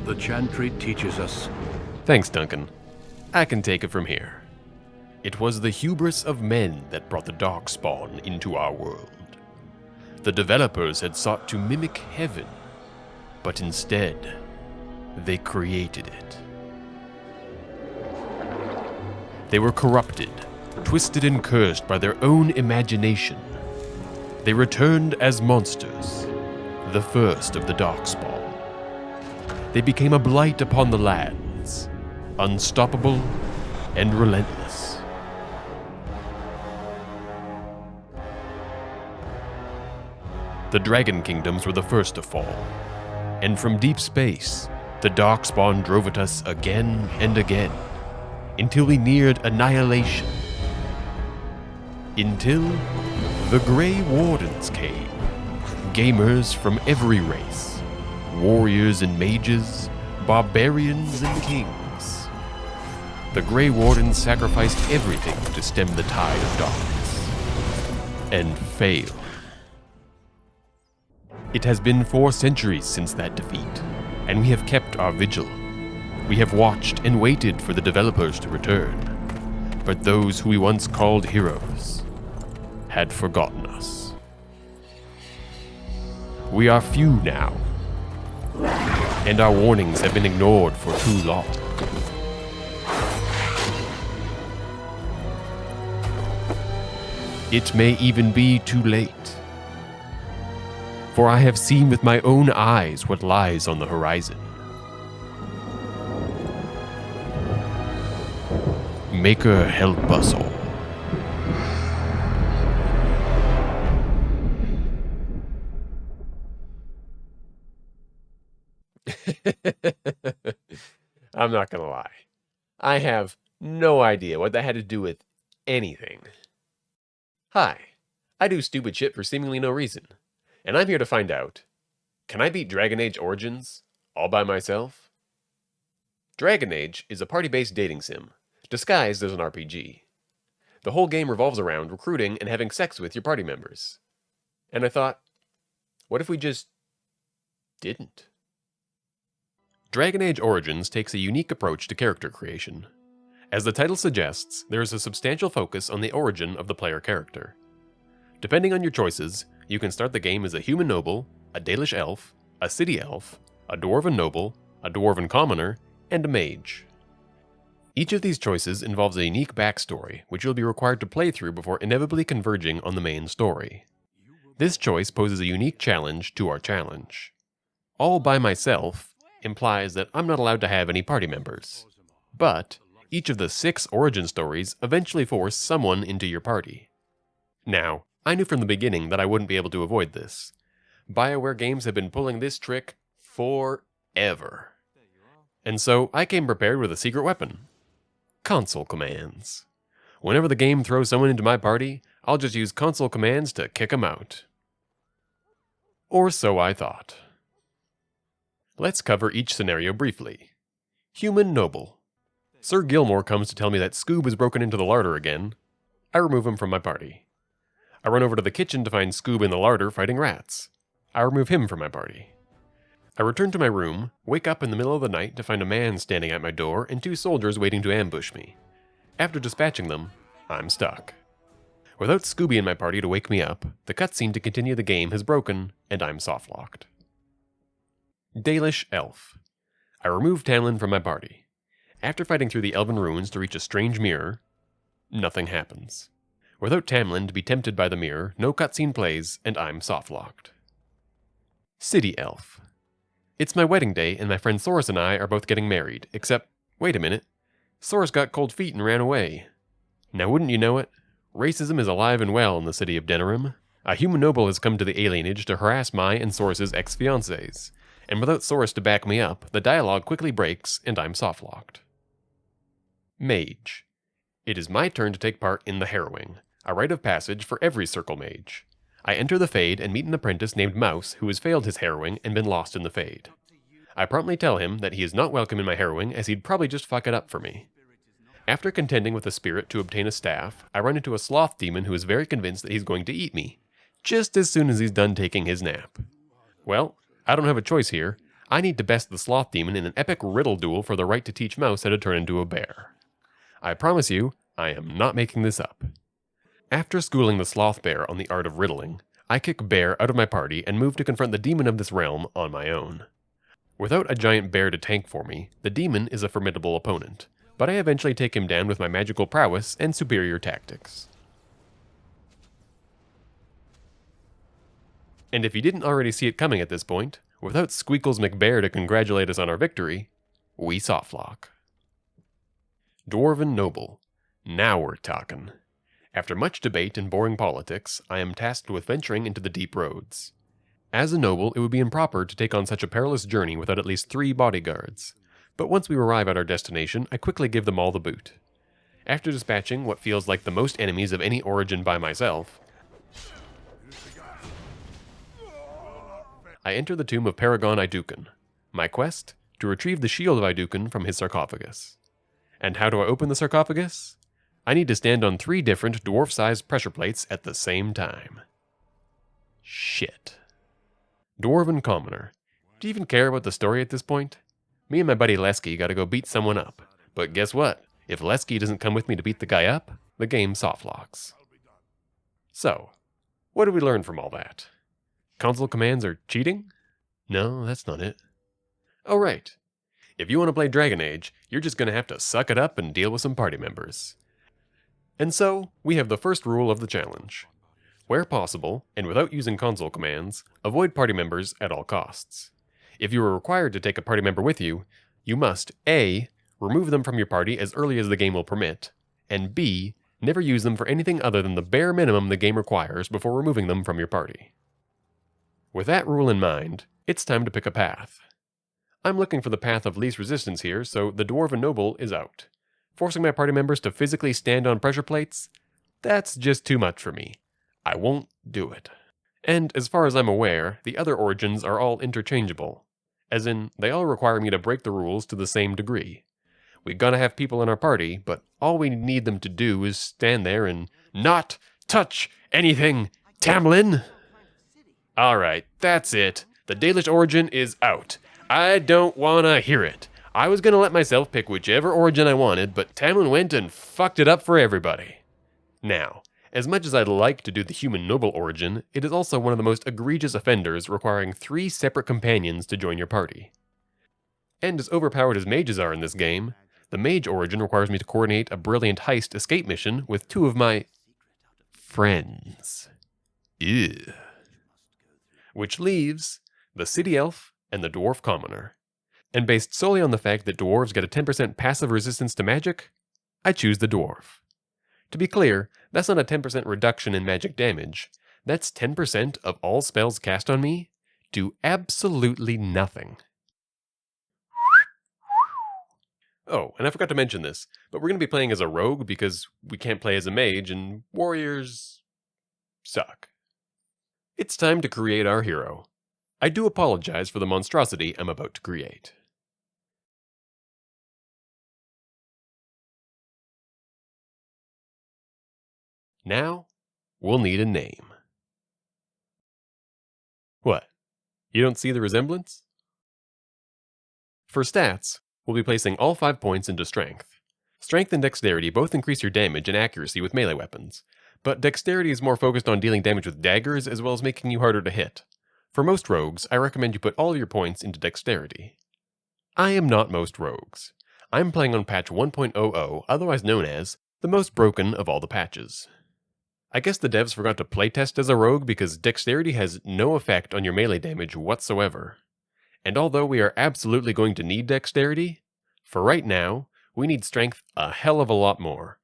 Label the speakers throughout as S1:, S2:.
S1: The chantry teaches us.
S2: Thanks, Duncan. I can take it from here. It was the hubris of men that brought the Darkspawn into our world. The developers had sought to mimic heaven, but instead, they created it. They were corrupted, twisted and cursed by their own imagination. They returned as monsters, the first of the Darkspawn. They became a blight upon the lands, unstoppable and relentless. The Dragon Kingdoms were the first to fall, and from deep space, the Darkspawn drove at us again and again, until we neared annihilation. Until the Grey Wardens came, gamers from every race. Warriors and mages, barbarians and kings. The Grey Wardens sacrificed everything to stem the tide of darkness, and failed. It has been 4 centuries since that defeat, and we have kept our vigil. We have watched and waited for the developers to return, but those who we once called heroes had forgotten us. We are few now, and our warnings have been ignored for too long. It may even be too late, for I have seen with my own eyes what lies on the horizon. Maker help us all. I'm not gonna lie. I have no idea what that had to do with anything. Hi, I do stupid shit for seemingly no reason, and I'm here to find out, can I beat Dragon Age Origins all by myself? Dragon Age is a party-based dating sim, disguised as an RPG. The whole game revolves around recruiting and having sex with your party members. And I thought, what if we just didn't? Dragon Age Origins takes a unique approach to character creation. As the title suggests, there is a substantial focus on the origin of the player character. Depending on your choices, you can start the game as a human noble, a Dalish elf, a city elf, a dwarven noble, a dwarven commoner, and a mage. Each of these choices involves a unique backstory, which you'll be required to play through before inevitably converging on the main story. This choice poses a unique challenge to our challenge. All by myself implies that I'm not allowed to have any party members. But each of the 6 origin stories eventually force someone into your party. Now, I knew from the beginning that I wouldn't be able to avoid this. BioWare games have been pulling this trick forever. And so I came prepared with a secret weapon. Console commands. Whenever the game throws someone into my party, I'll just use console commands to kick them out. Or so I thought. Let's cover each scenario briefly. Human Noble. Sir Gilmore comes to tell me that Scoob has broken into the larder again. I remove him from my party. I run over to the kitchen to find Scoob in the larder fighting rats. I remove him from my party. I return to my room, wake up in the middle of the night to find a man standing at my door and 2 soldiers waiting to ambush me. After dispatching them, I'm stuck. Without Scooby in my party to wake me up, the cutscene to continue the game has broken, and I'm softlocked. Dalish Elf. I remove Tamlin from my party. After fighting through the elven ruins to reach a strange mirror, nothing happens. Without Tamlin to be tempted by the mirror, no cutscene plays, and I'm softlocked. City Elf. It's my wedding day, and my friend Soros and I are both getting married, except, wait a minute, Soros got cold feet and ran away. Now wouldn't you know it, racism is alive and well in the city of Denerim. A human noble has come to the alienage to harass my and Soros' ex-fiancés, and without Soros to back me up, the dialogue quickly breaks, and I'm softlocked. Mage. It is my turn to take part in the harrowing, a rite of passage for every circle mage. I enter the Fade and meet an apprentice named Mouse who has failed his harrowing and been lost in the Fade. I promptly tell him that he is not welcome in my harrowing as he'd probably just fuck it up for me. After contending with a spirit to obtain a staff, I run into a sloth demon who is very convinced that he's going to eat me, just as soon as he's done taking his nap. Well, I don't have a choice here. I need to best the sloth demon in an epic riddle duel for the right to teach Mouse how to turn into a bear. I promise you, I am not making this up. After schooling the sloth bear on the art of riddling, I kick Bear out of my party and move to confront the demon of this realm on my own. Without a giant bear to tank for me, the demon is a formidable opponent, but I eventually take him down with my magical prowess and superior tactics. And if you didn't already see it coming at this point, without Squeakles McBear to congratulate us on our victory, we softlock. Dwarven Noble. Now we're talking. After much debate and boring politics, I am tasked with venturing into the deep roads. As a noble, it would be improper to take on such a perilous journey without at least 3 bodyguards. But once we arrive at our destination, I quickly give them all the boot. After dispatching what feels like the most enemies of any origin by myself, I enter the tomb of Paragon Iduken. My quest? To retrieve the shield of Iduken from his sarcophagus. And how do I open the sarcophagus? I need to stand on 3 different dwarf-sized pressure plates at the same time. Shit. Dwarven Commoner. Do you even care about the story at this point? Me and my buddy Lesky gotta go beat someone up. But guess what? If Lesky doesn't come with me to beat the guy up, the game softlocks. So, what did we learn from all that? Console commands are cheating? No, that's not it. Oh right. If you want to play Dragon Age, you're just gonna have to suck it up and deal with some party members. And so, we have the first rule of the challenge. Where possible, and without using console commands, avoid party members at all costs. If you are required to take a party member with you, you must A. Remove them from your party as early as the game will permit, and B. Never use them for anything other than the bare minimum the game requires before removing them from your party. With that rule in mind, it's time to pick a path. I'm looking for the path of least resistance here, so the Dwarven Noble is out. Forcing my party members to physically stand on pressure plates? That's just too much for me. I won't do it. And as far as I'm aware, the other origins are all interchangeable. As in, they all require me to break the rules to the same degree. We gotta have people in our party, but all we need them to do is stand there and not touch anything, Tamlin! Alright, that's it. The Dalish origin is out. I don't wanna hear it. I was gonna let myself pick whichever origin I wanted, but Tamlin went and fucked it up for everybody. Now, as much as I'd like to do the human noble origin, it is also one of the most egregious offenders, requiring 3 separate companions to join your party. And as overpowered as mages are in this game, the mage origin requires me to coordinate a brilliant heist escape mission with 2 of my friends. Ew. Which leaves the city elf and the dwarf commoner. And based solely on the fact that dwarves get a 10% passive resistance to magic, I choose the dwarf. To be clear, that's not a 10% reduction in magic damage. That's 10% of all spells cast on me do absolutely nothing. Oh, and I forgot to mention this, but we're going to be playing as a rogue because we can't play as a mage, and warriors suck. It's time to create our hero. I do apologize for the monstrosity I'm about to create. Now, we'll need a name. What? You don't see the resemblance? For stats, we'll be placing all 5 points into strength. Strength and dexterity both increase your damage and accuracy with melee weapons, but dexterity is more focused on dealing damage with daggers as well as making you harder to hit. For most rogues, I recommend you put all your points into dexterity. I am not most rogues. I'm playing on patch 1.00, otherwise known as the most broken of all the patches. I guess the devs forgot to playtest as a rogue because dexterity has no effect on your melee damage whatsoever. And although we are absolutely going to need dexterity, for right now, we need strength a hell of a lot more.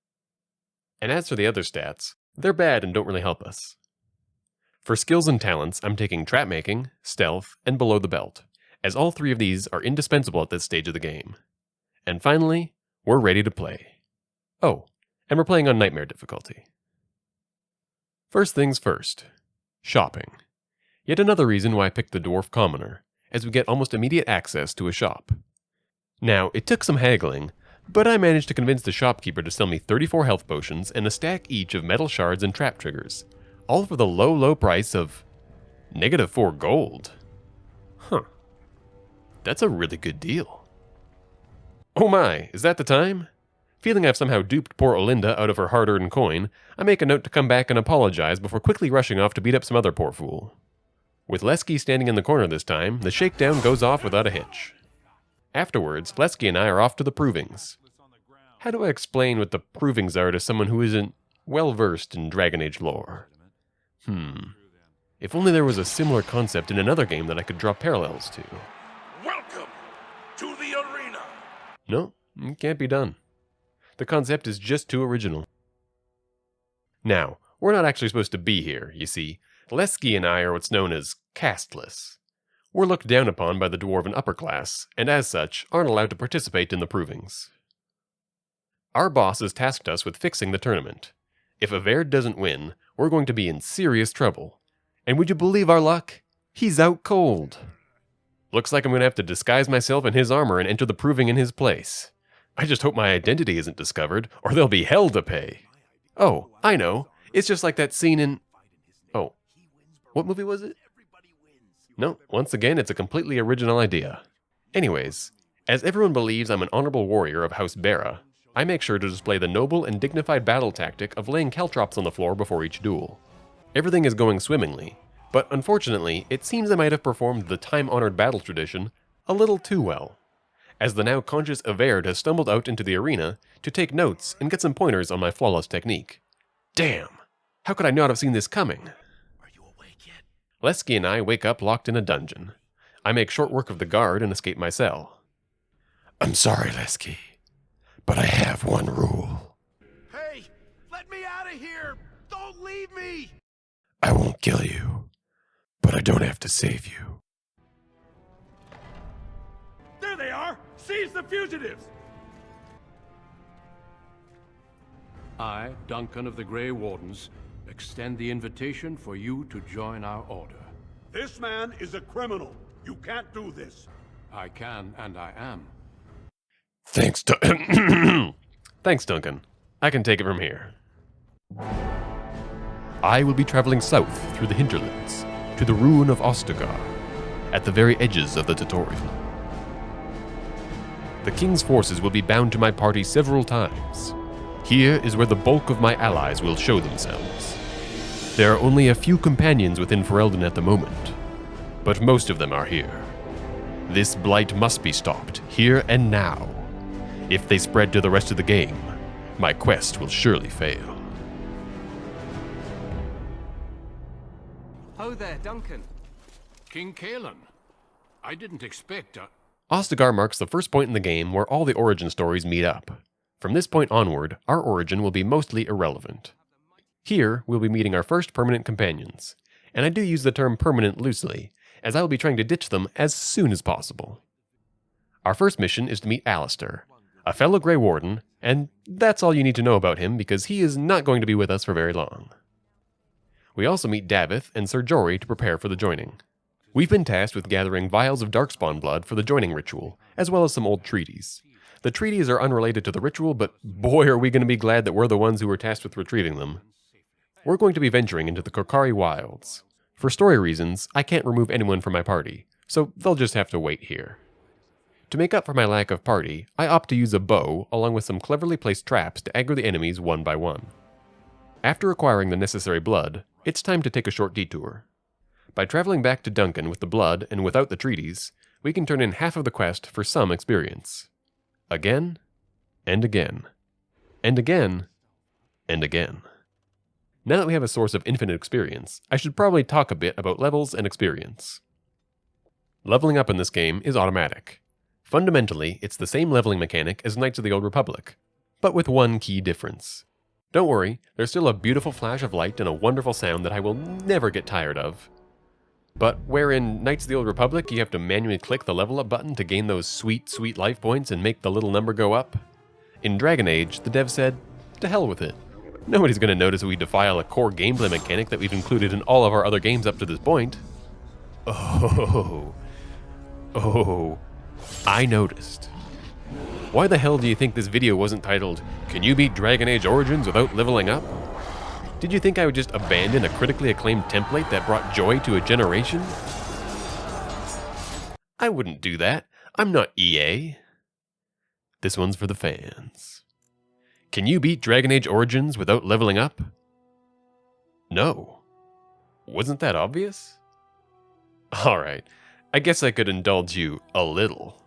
S2: And as for the other stats, they're bad and don't really help us. For skills and talents, I'm taking trap making, stealth, and below the belt, as all 3 of these are indispensable at this stage of the game. And finally, we're ready to play. Oh, and we're playing on Nightmare difficulty. First things first, shopping. Yet another reason why I picked the Dwarf Commoner, as we get almost immediate access to a shop. Now, it took some haggling, but I managed to convince the shopkeeper to sell me 34 health potions and a stack each of metal shards and trap triggers, all for the low price of -4 gold. Huh. That's a really good deal. Oh my, is that the time? Feeling I've somehow duped poor Olinda out of her hard-earned coin, I make a note to come back and apologize before quickly rushing off to beat up some other poor fool. With Lesky standing in the corner this time, the shakedown goes off without a hitch. Afterwards, Lesky and I are off to the provings. How do I explain what the provings are to someone who isn't well-versed in Dragon Age lore? If only there was a similar concept in another game that I could draw parallels to.
S1: Welcome to the arena.
S2: No, it can't be done. The concept is just too original. Now, we're not actually supposed to be here, you see. Lesky and I are what's known as casteless. We're looked down upon by the dwarven upper class, and as such, aren't allowed to participate in the provings. Our boss has tasked us with fixing the tournament. If Averd doesn't win, we're going to be in serious trouble. And would you believe our luck? He's out cold. Looks like I'm going to have to disguise myself in his armor and enter the proving in his place. I just hope my identity isn't discovered, or there'll be hell to pay. Oh, I know. It's just like that scene in... Oh, what movie was it? No, once again, it's a completely original idea. Anyways, as everyone believes I'm an honorable warrior of House Bera, I make sure to display the noble and dignified battle tactic of laying caltrops on the floor before each duel. Everything is going swimmingly, but unfortunately, it seems I might have performed the time-honored battle tradition a little too well, as the now conscious Averd has stumbled out into the arena to take notes and get some pointers on my flawless technique. Damn! How could I not have seen this coming?
S1: Are you awake yet?
S2: Lesky and I wake up locked in a dungeon. I make short work of the guard and escape my cell. I'm sorry, Lesky, but I have one rule.
S1: Hey, let me out of here! Don't leave me!
S2: I won't kill you, but I don't have to save you.
S1: There they are! Seize the fugitives! I, Duncan of the Grey Wardens, extend the invitation for you to join our order.
S3: This man is a criminal. You can't do this.
S1: I can, and I am.
S2: Thanks, Thanks, Duncan. I can take it from here. I will be traveling south through the hinterlands, to the ruin of Ostagar, at the very edges of the tutorial. The king's forces will be bound to my party several times. Here is where the bulk of my allies will show themselves. There are only a few companions within Ferelden at the moment, but most of them are here. This blight must be stopped, here and now. If they spread to the rest of the game, my quest will surely fail.
S4: Oh there, Duncan.
S1: King Kalen. I didn't expect
S2: Ostagar marks the first point in the game where all the origin stories meet up. From this point onward, our origin will be mostly irrelevant. Here, we'll be meeting our first permanent companions, and I do use the term permanent loosely, as I will be trying to ditch them as soon as possible. Our first mission is to meet Alistair, a fellow Grey Warden, and that's all you need to know about him because he is not going to be with us for very long. We also meet Davith and Sir Jory to prepare for the joining. We've been tasked with gathering vials of Darkspawn blood for the joining ritual, as well as some old treaties. The treaties are unrelated to the ritual, but boy are we going to be glad that we're the ones who were tasked with retrieving them. We're going to be venturing into the Korcari Wilds. For story reasons, I can't remove anyone from my party, so they'll just have to wait here. To make up for my lack of party, I opt to use a bow along with some cleverly placed traps to aggro the enemies one by one. After acquiring the necessary blood, it's time to take a short detour. By traveling back to Duncan with the blood and without the treaties, we can turn in half of the quest for some experience. Again, and again, and again, and again. Now that we have a source of infinite experience, I should probably talk a bit about levels and experience. Leveling up in this game is automatic. Fundamentally, it's the same leveling mechanic as Knights of the Old Republic, but with one key difference. Don't worry, there's still a beautiful flash of light and a wonderful sound that I will never get tired of. But where in Knights of the Old Republic you have to manually click the level up button to gain those sweet, sweet life points and make the little number go up, in Dragon Age, the dev said, to hell with it. Nobody's going to notice that we defile a core gameplay mechanic that we've included in all of our other games up to this point. Oh, I noticed. Why the hell do you think this video wasn't titled, "Can you beat Dragon Age Origins without leveling up?" Did you think I would just abandon a critically acclaimed template that brought joy to a generation? I wouldn't do that. I'm not EA. This one's for the fans. Can you beat Dragon Age Origins without leveling up? No. Wasn't that obvious? Alright, I guess I could indulge you a little.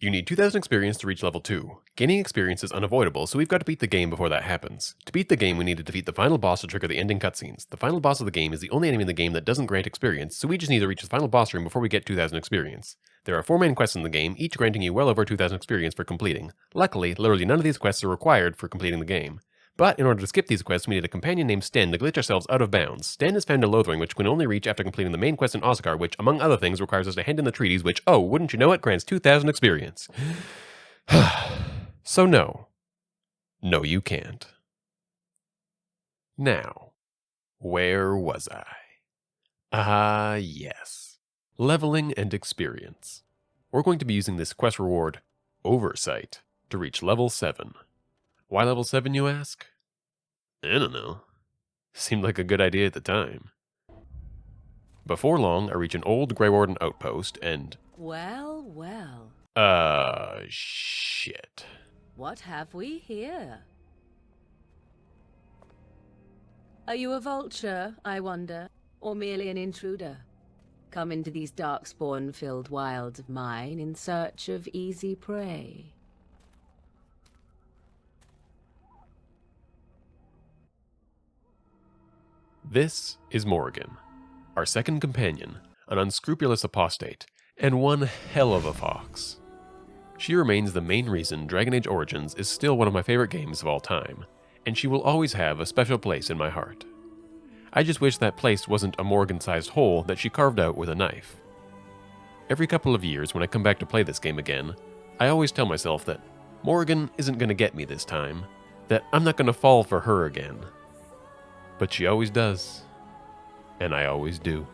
S2: You need 2,000 experience to reach level 2. Gaining experience is unavoidable, so we've got to beat the game before that happens. To beat the game, we need to defeat the final boss to trigger the ending cutscenes. The final boss of the game is the only enemy in the game that doesn't grant experience, so we just need to reach the final boss room before we get 2,000 experience. There are 4 main quests in the game, each granting you well over 2,000 experience for completing. Luckily, literally none of these quests are required for completing the game. But in order to skip these quests, we need a companion named Sten to glitch ourselves out of bounds. Sten is found in Lothering, which we can only reach after completing the main quest in Osgard, which, among other things, requires us to hand in the treaties, which, oh, wouldn't you know it, grants 2,000 experience. So no. No, you can't. Now, where was I? Ah, yes. Leveling and experience. We're going to be using this quest reward, Oversight, to reach level 7. Why level 7, you ask? I don't know. Seemed like a good idea at the time. Before long, I reach an old Grey Warden outpost and...
S4: Well, well.
S2: Shit.
S4: What have we here? Are you a vulture, I wonder, or merely an intruder? Come into these darkspawn-filled wilds of mine in search of easy prey.
S2: This is Morrigan, our second companion, an unscrupulous apostate, and one hell of a fox. She remains the main reason Dragon Age Origins is still one of my favorite games of all time, and she will always have a special place in my heart. I just wish that place wasn't a Morrigan-sized hole that she carved out with a knife. Every couple of years when I come back to play this game again, I always tell myself that Morrigan isn't going to get me this time, that I'm not going to fall for her again. But she always does, and I always do.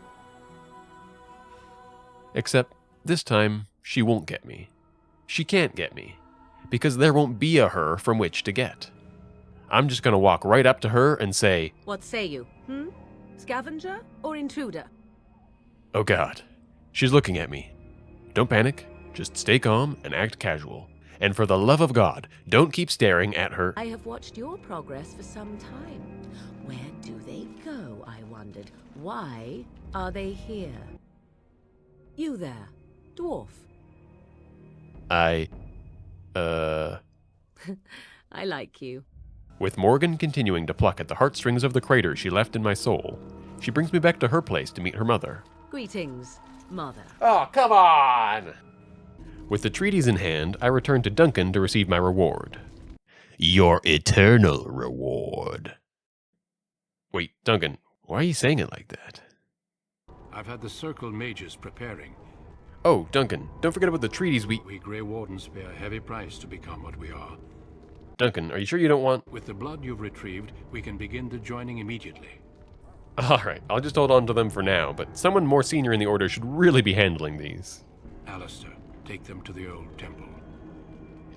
S2: Except this time, she won't get me. She can't get me, because there won't be a her from which to get. I'm just gonna walk right up to her and say,
S4: What say you, Scavenger or intruder?
S2: oh god, she's looking at me. Don't panic, just stay calm and act casual. And for the love of God, don't keep staring at her.
S4: I have watched your progress for some time. Where do they go, I wondered? Why are they here? You there, dwarf.
S2: I
S4: like you.
S2: With Morgan continuing to pluck at the heartstrings of the crater she left in my soul, she brings me back to her place to meet her mother.
S4: Greetings, mother.
S2: Oh, come on! With the treaties in hand, I return to Duncan to receive my reward. Your eternal reward. Wait, Duncan, why are you saying it like that?
S1: I've had the Circle Mages preparing.
S2: Oh, Duncan, don't forget about the treaties we
S1: We Grey Wardens pay a heavy price to become what we are.
S2: Duncan, are you sure you don't want...
S1: With the blood you've retrieved, we can begin the joining immediately.
S2: Alright, I'll just hold on to them for now, but someone more senior in the Order should really be handling these.
S1: Alistair, take them to the old temple.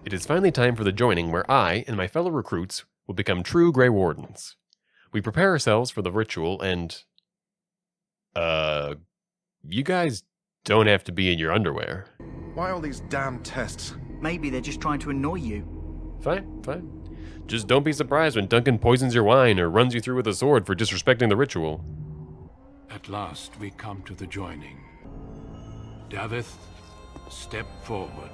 S2: It is finally time for the joining where I and my fellow recruits will become true Grey Wardens. We prepare ourselves for the ritual and... you guys don't have to be in your underwear.
S5: Why all these damn tests?
S6: Maybe they're just trying to annoy you.
S2: Fine, fine. Just don't be surprised when Duncan poisons your wine or runs you through with a sword for disrespecting the ritual.
S1: At last, we come to the joining. Davith, step forward.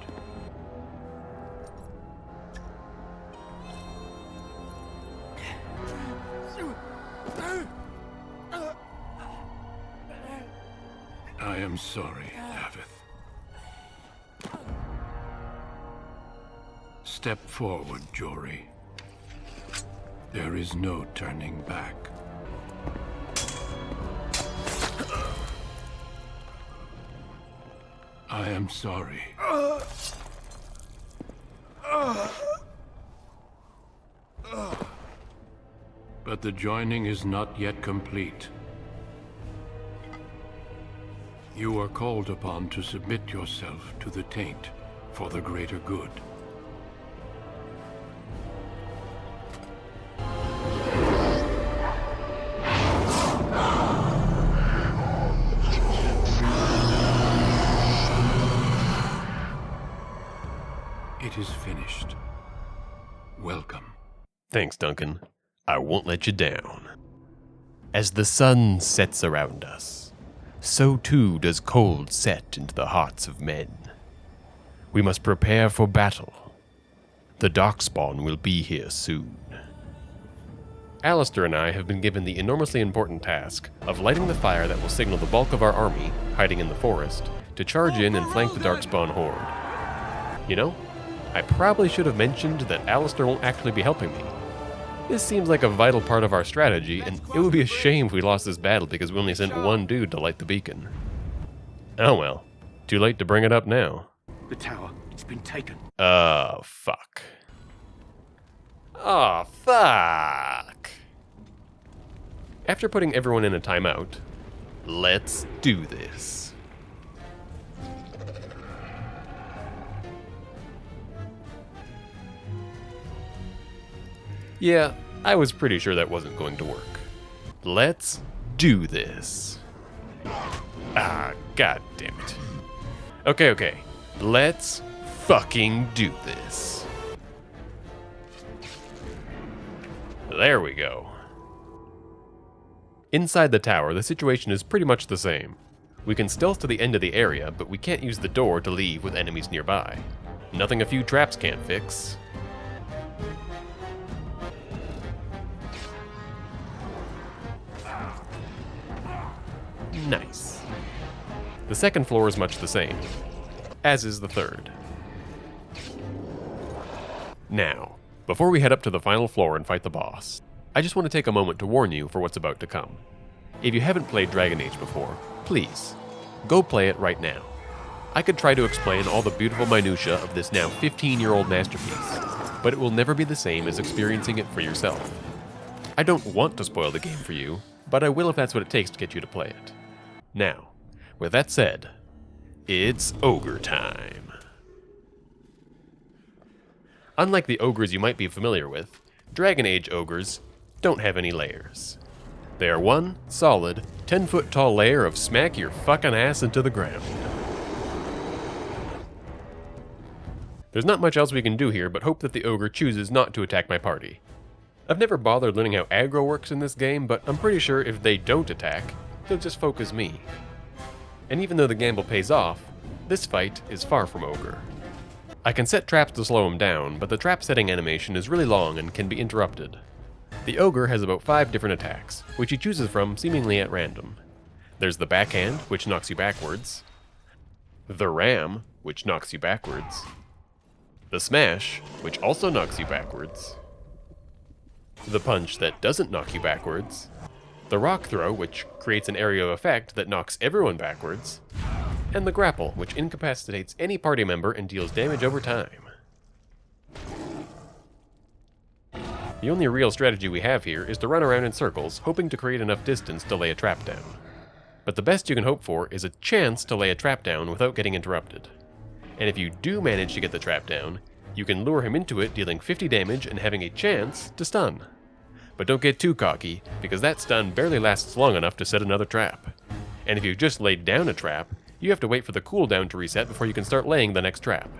S1: I am sorry, Davith. Step forward, Jory. There is no turning back. I am sorry. But the joining is not yet complete. You are called upon to submit yourself to the taint for the greater good. welcome.
S2: Thanks, Duncan. I won't let you down. As the sun sets around us, so too does cold set into the hearts of men. We must prepare for battle. The Darkspawn will be here soon. Alistair and I have been given the enormously important task of lighting the fire that will signal the bulk of our army, hiding in the forest, to charge in and flank the Darkspawn horde. You know, I probably should have mentioned that Alistair won't actually be helping me. This seems like a vital part of our strategy, and it would be a shame if we lost this battle because we only sent one dude to light the beacon. Oh well, too late to bring it up now.
S3: The tower, it's been taken.
S2: Oh, fuck. Oh, fuck. After putting everyone in a timeout, let's do this. Yeah, I was pretty sure that wasn't going to work. Let's do this. Ah, god damn it. Okay. Let's fucking do this. There we go. Inside the tower, the situation is pretty much the same. We can stealth to the end of the area, but we can't use the door to leave with enemies nearby. Nothing a few traps can't fix. Nice. The second floor is much the same, as is the third. Now, before we head up to the final floor and fight the boss, I just want to take a moment to warn you for what's about to come. If you haven't played Dragon Age before, please, go play it right now. I could try to explain all the beautiful minutiae of this now 15-year-old masterpiece, but it will never be the same as experiencing it for yourself. I don't want to spoil the game for you, but I will if that's what it takes to get you to play it. Now, with that said, it's ogre time. Unlike the ogres you might be familiar with, Dragon Age ogres don't have any layers. They are one solid, 10-foot tall layer of smack your fucking ass into the ground. There's not much else we can do here but hope that the ogre chooses not to attack my party. I've never bothered learning how aggro works in this game, but I'm pretty sure if they don't attack, he'll just focus me. And even though the gamble pays off, this fight is far from ogre. I can set traps to slow him down, but the trap setting animation is really long and can be interrupted. The ogre has about 5 different attacks, which he chooses from seemingly at random. There's the backhand, which knocks you backwards, the ram, which knocks you backwards, the smash, which also knocks you backwards, the punch that doesn't knock you backwards, the rock throw, which creates an area of effect that knocks everyone backwards, and the grapple, which incapacitates any party member and deals damage over time. The only real strategy we have here is to run around in circles, hoping to create enough distance to lay a trap down. But the best you can hope for is a chance to lay a trap down without getting interrupted. And if you do manage to get the trap down, you can lure him into it, dealing 50 damage and having a chance to stun. But don't get too cocky, because that stun barely lasts long enough to set another trap. And if you've just laid down a trap, you have to wait for the cooldown to reset before you can start laying the next trap.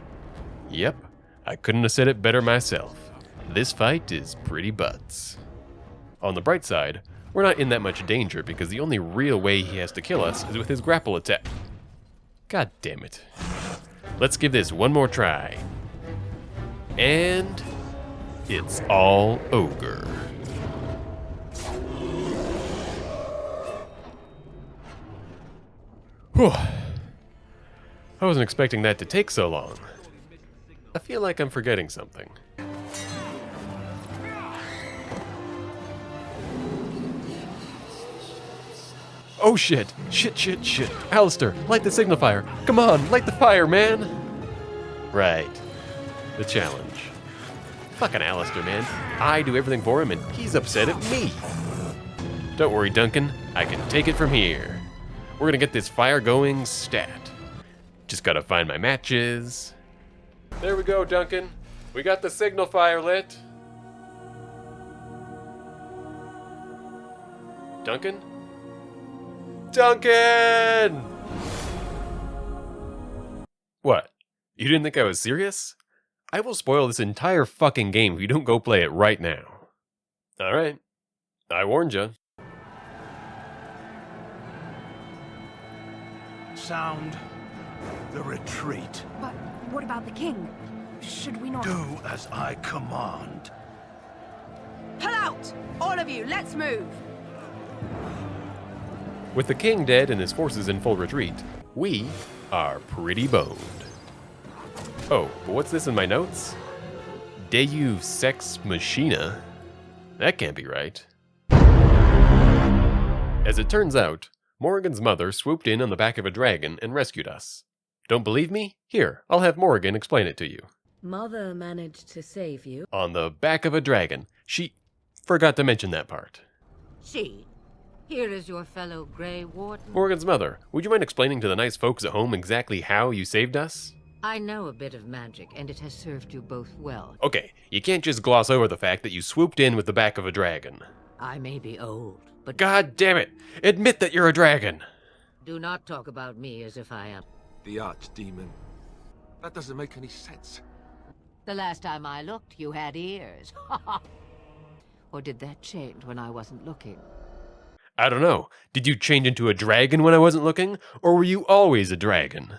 S2: Yep, I couldn't have said it better myself. This fight is pretty butts. On the bright side, we're not in that much danger because the only real way he has to kill us is with his grapple attack. God damn it. Let's give this one more try. And it's all ogre. Whew. I wasn't expecting that to take so long. I feel like I'm forgetting something. Oh shit! Shit! Alistair, light the signal fire! Come on, light the fire, man! Right. The challenge. Fucking Alistair, man. I do everything for him and he's upset at me. Don't worry, Duncan. I can take it from here. We're gonna get this fire going stat. Just gotta find my matches. There we go, Duncan. We got the signal fire lit. Duncan? Duncan! What? You didn't think I was serious? I will spoil this entire fucking game if you don't go play it right now. Alright. I warned you.
S3: Sound the retreat.
S7: But what about the king? Should we not...
S3: Do as I command.
S4: Pull out! All of you, let's move!
S2: With the king dead and his forces in full retreat, we are pretty boned. Oh, but what's this in my notes? Deus Sex Machina? That can't be right. As it turns out, Morrigan's mother swooped in on the back of a dragon and rescued us. Don't believe me? Here, I'll have Morrigan explain it to you.
S4: Mother managed to save you.
S2: On the back of a dragon. She forgot to mention that part.
S8: She. Here is your fellow Grey Warden.
S2: Morrigan's mother, would you mind explaining to the nice folks at home exactly how you saved us?
S8: I know a bit of magic, and it has served you both well.
S2: Okay, you can't just gloss over the fact that you swooped in with the back of a dragon.
S8: I may be old, but
S2: God damn it! Admit that you're a dragon!
S8: do not talk about me as if I am.
S9: The archdemon. That doesn't make any sense.
S8: The last time I looked, you had ears. Or did that change when I wasn't looking?
S2: I don't know. Did you change into a dragon when I wasn't looking? Or were you always a dragon?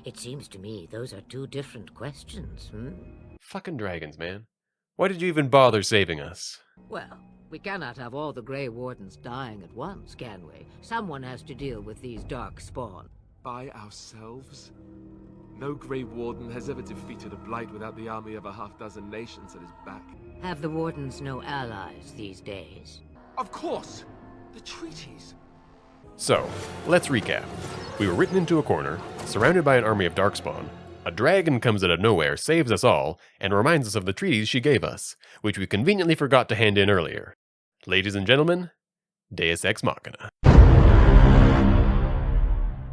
S8: It seems to me those are two different questions,
S2: Fucking dragons, man. Why did you even bother saving us?
S8: Well, we cannot have all the Grey Wardens dying at once, can we? Someone has to deal with these dark spawn.
S9: By ourselves? No Grey Warden has ever defeated a Blight without the army of a half-dozen nations at his back.
S8: Have the Wardens no allies these days?
S9: Of course! The treaties!
S2: So, let's recap. We were written into a corner, surrounded by an army of darkspawn. A dragon comes out of nowhere, saves us all, and reminds us of the treaties she gave us, which we conveniently forgot to hand in earlier. Ladies and gentlemen, Deus Ex Machina.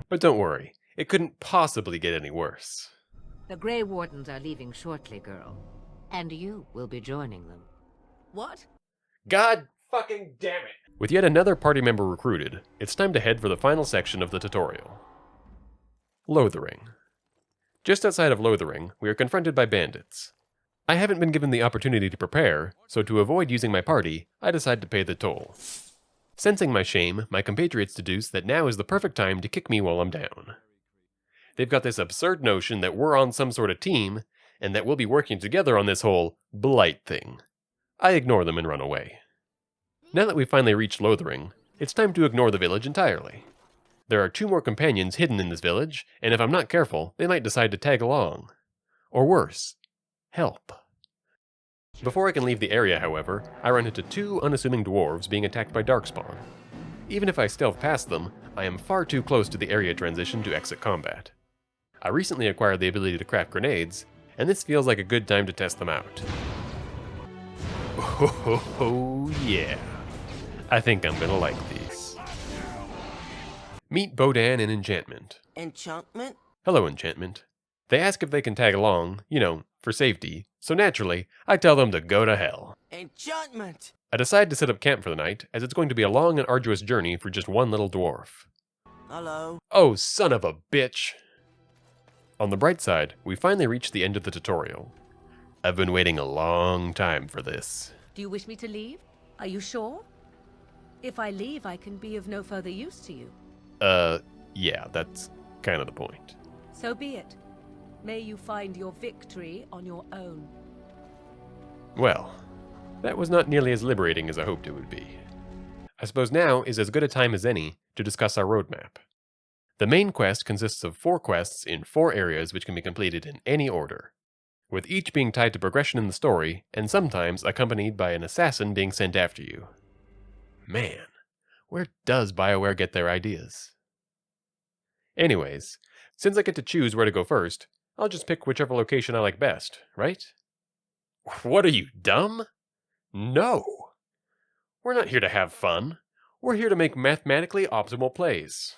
S2: But don't worry, it couldn't possibly get any worse.
S8: The Grey Wardens are leaving shortly, girl. And you will be joining them.
S4: What?
S2: God fucking damn it! With yet another party member recruited, it's time to head for the final section of the tutorial. Lothering. Just outside of Lothering, we are confronted by bandits. I haven't been given the opportunity to prepare, so to avoid using my party, I decide to pay the toll. Sensing my shame, my compatriots deduce that now is the perfect time to kick me while I'm down. They've got this absurd notion that we're on some sort of team, and that we'll be working together on this whole blight thing. I ignore them and run away. Now that we've finally reached Lothering, it's time to ignore the village entirely. There are 2 more companions hidden in this village, and if I'm not careful, they might decide to tag along. Or worse, help. Before I can leave the area, however, I run into 2 unassuming dwarves being attacked by darkspawn. Even if I stealth past them, I am far too close to the area transition to exit combat. I recently acquired the ability to craft grenades, and this feels like a good time to test them out. Oh yeah. I think I'm gonna like these. Meet Bodan and Enchantment.
S10: Enchantment?
S2: Hello, Enchantment. They ask if they can tag along, for safety, so naturally, I tell them to go to hell.
S10: Enchantment!
S2: I decide to set up camp for the night, as it's going to be a long and arduous journey for just one little dwarf.
S10: Hello?
S2: Oh, son of a bitch! On the bright side, we finally reached the end of the tutorial. I've been waiting a long time for this.
S4: Do you wish me to leave? Are you sure? If I leave, I can be of no further use to you.
S2: Yeah, that's kind of the point.
S4: So be it. May you find your victory on your own.
S2: Well, that was not nearly as liberating as I hoped it would be. I suppose now is as good a time as any to discuss our roadmap. The main quest consists of 4 quests in 4 areas which can be completed in any order, with each being tied to progression in the story and sometimes accompanied by an assassin being sent after you. Man, where does BioWare get their ideas? Anyways, since I get to choose where to go first, I'll just pick whichever location I like best, right? What are you, dumb? No! We're not here to have fun. We're here to make mathematically optimal plays.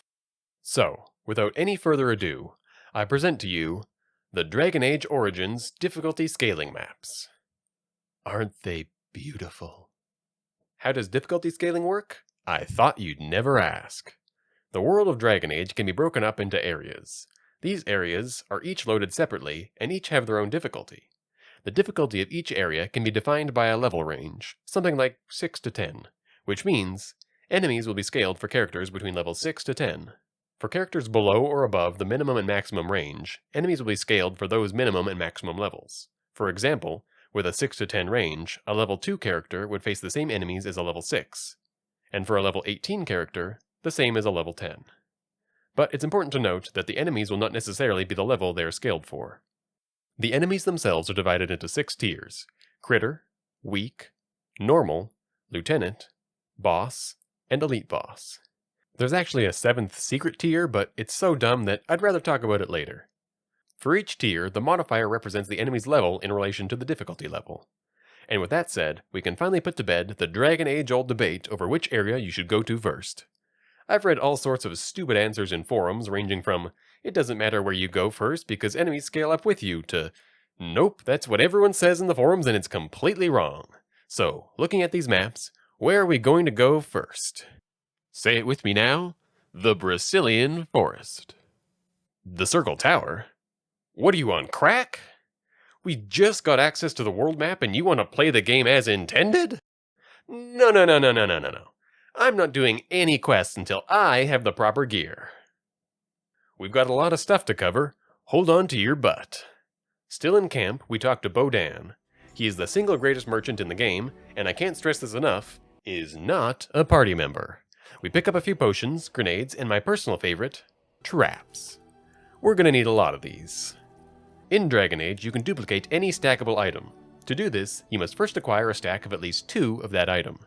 S2: So, without any further ado, I present to you the Dragon Age Origins difficulty scaling maps. Aren't they beautiful? How does difficulty scaling work? I thought you'd never ask. The world of Dragon Age can be broken up into areas. These areas are each loaded separately and each have their own difficulty. The difficulty of each area can be defined by a level range, something like 6 to 10, which means enemies will be scaled for characters between levels 6 to 10. For characters below or above the minimum and maximum range, enemies will be scaled for those minimum and maximum levels. For example, with a 6 to 10 range, a level 2 character would face the same enemies as a level 6, and for a level 18 character, the same as a level 10. But it's important to note that the enemies will not necessarily be the level they are scaled for. The enemies themselves are divided into 6 tiers: Critter, Weak, Normal, Lieutenant, Boss, and Elite Boss. There's actually a 7th secret tier, but it's so dumb that I'd rather talk about it later. For each tier, the modifier represents the enemy's level in relation to the difficulty level. And with that said, we can finally put to bed the Dragon Age-old debate over which area you should go to first. I've read all sorts of stupid answers in forums ranging from, it doesn't matter where you go first because enemies scale up with you, to, nope, that's what everyone says in the forums and it's completely wrong. So, looking at these maps, where are we going to go first? Say it with me now, the Brazilian Forest. The Circle Tower? What are you on, crack? We just got access to the world map and you want to play the game as intended? No. I'm not doing any quests until I have the proper gear. We've got a lot of stuff to cover. Hold on to your butt. Still in camp, we talked to Bodan. He is the single greatest merchant in the game, and I can't stress this enough, is not a party member. We pick up a few potions, grenades, and my personal favorite, traps. We're gonna need a lot of these. In Dragon Age, you can duplicate any stackable item. To do this, you must first acquire a stack of at least 2 of that item.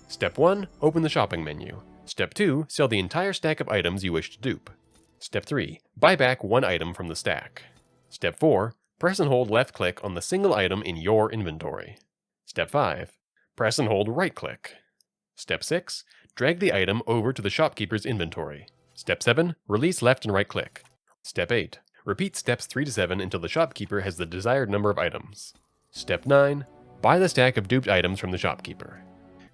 S2: Step 1, open the shopping menu. Step 2, sell the entire stack of items you wish to dupe. Step 3, buy back 1 item from the stack. Step 4, press and hold left click on the single item in your inventory. Step 5, press and hold right click. Step 6, drag the item over to the shopkeeper's inventory. Step 7, release left and right click. Step 8, repeat steps 3 to 7 until the shopkeeper has the desired number of items. Step 9, buy the stack of duped items from the shopkeeper.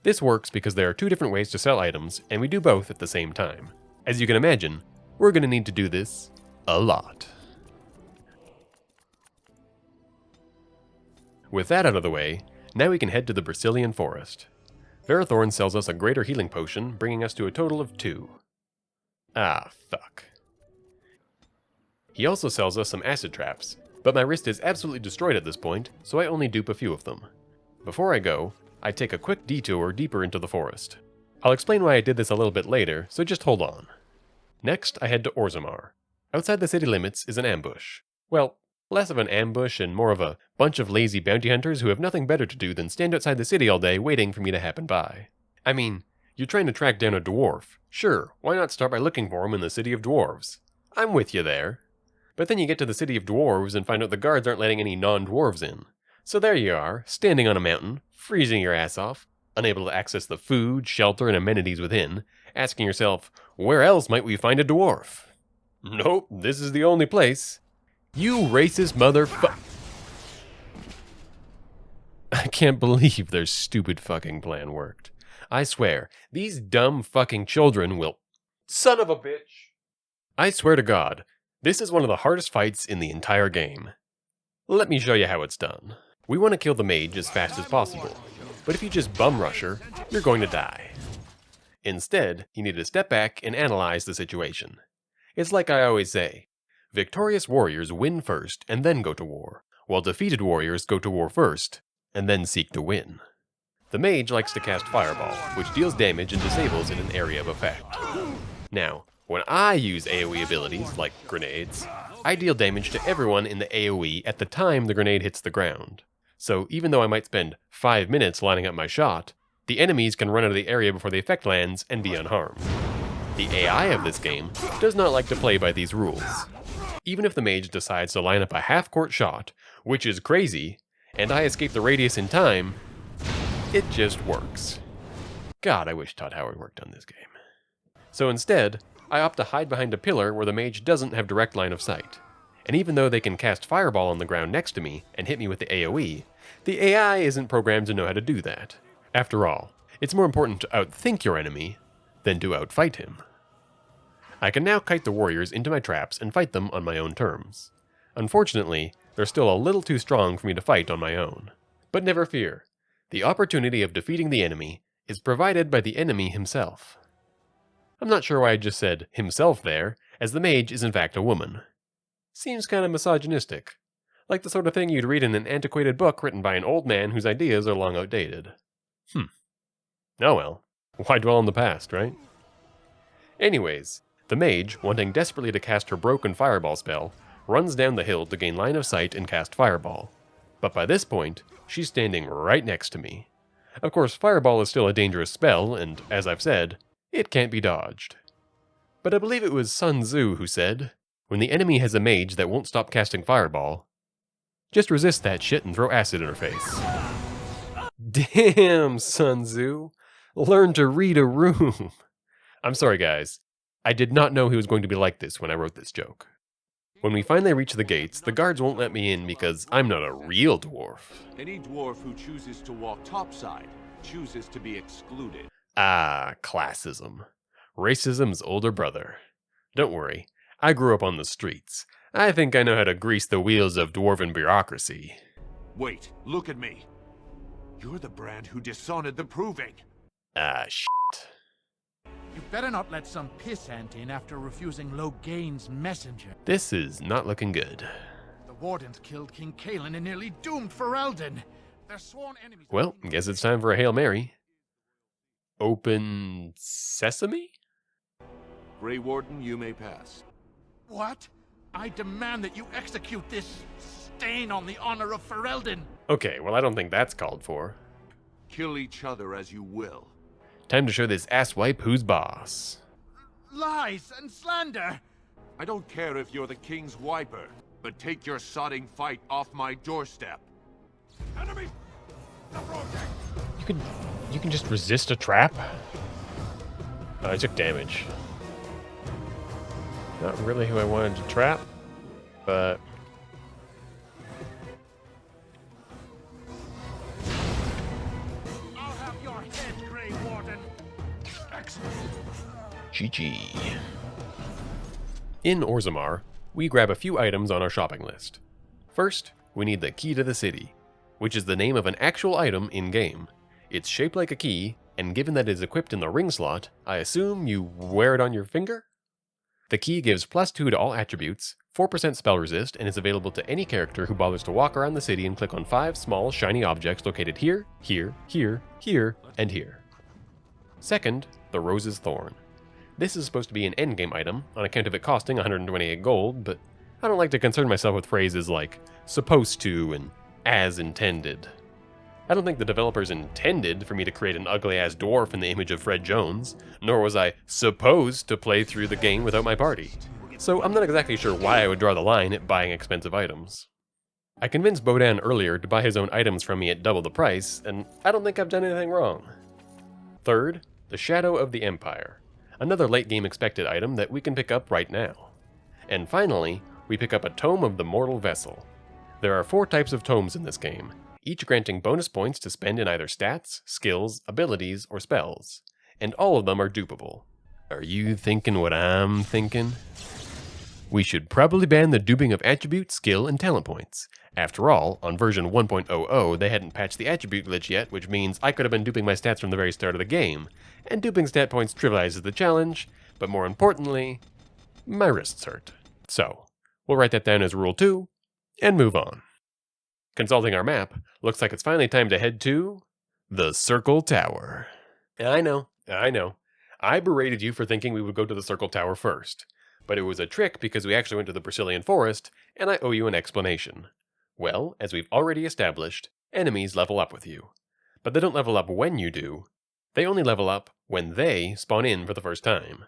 S2: This works because there are 2 different ways to sell items, and we do both at the same time. As you can imagine, we're going to need to do this a lot. With that out of the way, now we can head to the Brazilian Forest. Verathorn sells us a greater healing potion, bringing us to a total of 2. Ah, fuck. He also sells us some acid traps, but my wrist is absolutely destroyed at this point, so I only dupe a few of them. Before I go, I take a quick detour deeper into the forest. I'll explain why I did this a little bit later, so just hold on. Next, I head to Orzammar. Outside the city limits is an ambush. Well, less of an ambush and more of a bunch of lazy bounty hunters who have nothing better to do than stand outside the city all day waiting for me to happen by. I mean, you're trying to track down a dwarf. Sure, why not start by looking for him in the city of dwarves? I'm with you there. But then you get to the city of dwarves and find out the guards aren't letting any non-dwarves in. So there you are, standing on a mountain, freezing your ass off, unable to access the food, shelter, and amenities within, asking yourself, where else might we find a dwarf? Nope, this is the only place. You racist motherfucker. I can't believe their stupid fucking plan worked. I swear, these dumb fucking children will... Son of a bitch! I swear to God, this is one of the hardest fights in the entire game. Let me show you how it's done. We want to kill the mage as fast as possible, but if you just bum rush her, you're going to die. Instead, you need to step back and analyze the situation. It's like I always say, victorious warriors win first and then go to war, while defeated warriors go to war first and then seek to win. The mage likes to cast Fireball, which deals damage and disables in an area of effect. Now, when I use AoE abilities, like grenades, I deal damage to everyone in the AoE at the time the grenade hits the ground. So even though I might spend 5 minutes lining up my shot, the enemies can run out of the area before the effect lands and be unharmed. The AI of this game does not like to play by these rules. Even if the mage decides to line up a half-court shot, which is crazy, and I escape the radius in time, it just works. God, I wish Todd Howard worked on this game. So instead, I opt to hide behind a pillar where the mage doesn't have direct line of sight. And even though they can cast Fireball on the ground next to me and hit me with the AoE, the AI isn't programmed to know how to do that. After all, it's more important to outthink your enemy than to outfight him. I can now kite the warriors into my traps and fight them on my own terms. Unfortunately, they're still a little too strong for me to fight on my own. But never fear, the opportunity of defeating the enemy is provided by the enemy himself. I'm not sure why I just said himself there, as the mage is in fact a woman. Seems kind of misogynistic. Like the sort of thing you'd read in an antiquated book written by an old man whose ideas are long outdated. Oh well, why dwell on the past, right? Anyways, the mage, wanting desperately to cast her broken fireball spell, runs down the hill to gain line of sight and cast fireball. But by this point, she's standing right next to me. Of course, fireball is still a dangerous spell, and as I've said, it can't be dodged. But I believe it was Sun Tzu who said, when the enemy has a mage that won't stop casting fireball, just resist that shit and throw acid in her face. Damn, Sun Tzu. Learn to read a room. I'm sorry, guys. I did not know he was going to be like this when I wrote this joke. When we finally reach the gates, the guards won't let me in because I'm not a real dwarf.
S3: Any dwarf who chooses to walk topside chooses to be excluded.
S2: Ah, classism. Racism's older brother. Don't worry, I grew up on the streets. I think I know how to grease the wheels of dwarven bureaucracy.
S3: Wait, look at me. You're the brand who dishonored the proving.
S2: Ah, shit.
S11: You better not let some pissant in after refusing Logain's messenger.
S2: This is not looking good.
S11: The Wardens killed King Kalen and nearly doomed Ferelden. Their sworn enemies...
S2: Well, guess it's time for a Hail Mary. Open sesame?
S3: Grey Warden, you may pass.
S11: What? I demand that you execute this stain on the honor of Ferelden.
S2: Okay, well I don't think that's called for.
S3: Kill each other as you will.
S2: Time to show this asswipe who's boss.
S11: Lies and slander!
S3: I don't care if you're the king's wiper, but take your sodding fight off my doorstep. Enemy approaching!
S2: You can just resist a trap? Oh, I took damage. Not really who I wanted to trap, but...
S11: I'll have your head, Grey Warden. Excellent.
S2: GG. In Orzammar, we grab a few items on our shopping list. First, we need the Key to the City, which is the name of an actual item in-game. It's shaped like a key, and given that it is equipped in the ring slot, I assume you wear it on your finger? The key gives +2 to all attributes, 4% spell resist, and is available to any character who bothers to walk around the city and click on 5 small, shiny objects located here, here, here, here, and here. Second, the Rose's Thorn. This is supposed to be an endgame item, on account of it costing 128 gold, but I don't like to concern myself with phrases like supposed to and as intended. I don't think the developers intended for me to create an ugly-ass dwarf in the image of Fred Jones, nor was I supposed to play through the game without my party. So I'm not exactly sure why I would draw the line at buying expensive items. I convinced Bodan earlier to buy his own items from me at double the price, and I don't think I've done anything wrong. Third, the Shadow of the Empire, another late-game expected item that we can pick up right now. And finally, we pick up a Tome of the Mortal Vessel. There are 4 types of tomes in this game, each granting bonus points to spend in either stats, skills, abilities, or spells, and all of them are dupable. Are you thinking what I'm thinking? We should probably ban the duping of attribute, skill, and talent points. After all, on version 1.00 they hadn't patched the attribute glitch yet, which means I could have been duping my stats from the very start of the game, and duping stat points trivializes the challenge, but more importantly, my wrists hurt. So, we'll write that down as rule 2, and move on. Consulting our map, looks like it's finally time to head to the Circle Tower. I know. I berated you for thinking we would go to the Circle Tower first, but it was a trick because we actually went to the Brazilian Forest, and I owe you an explanation. Well, as we've already established, enemies level up with you. But they don't level up when you do. They only level up when they spawn in for the first time.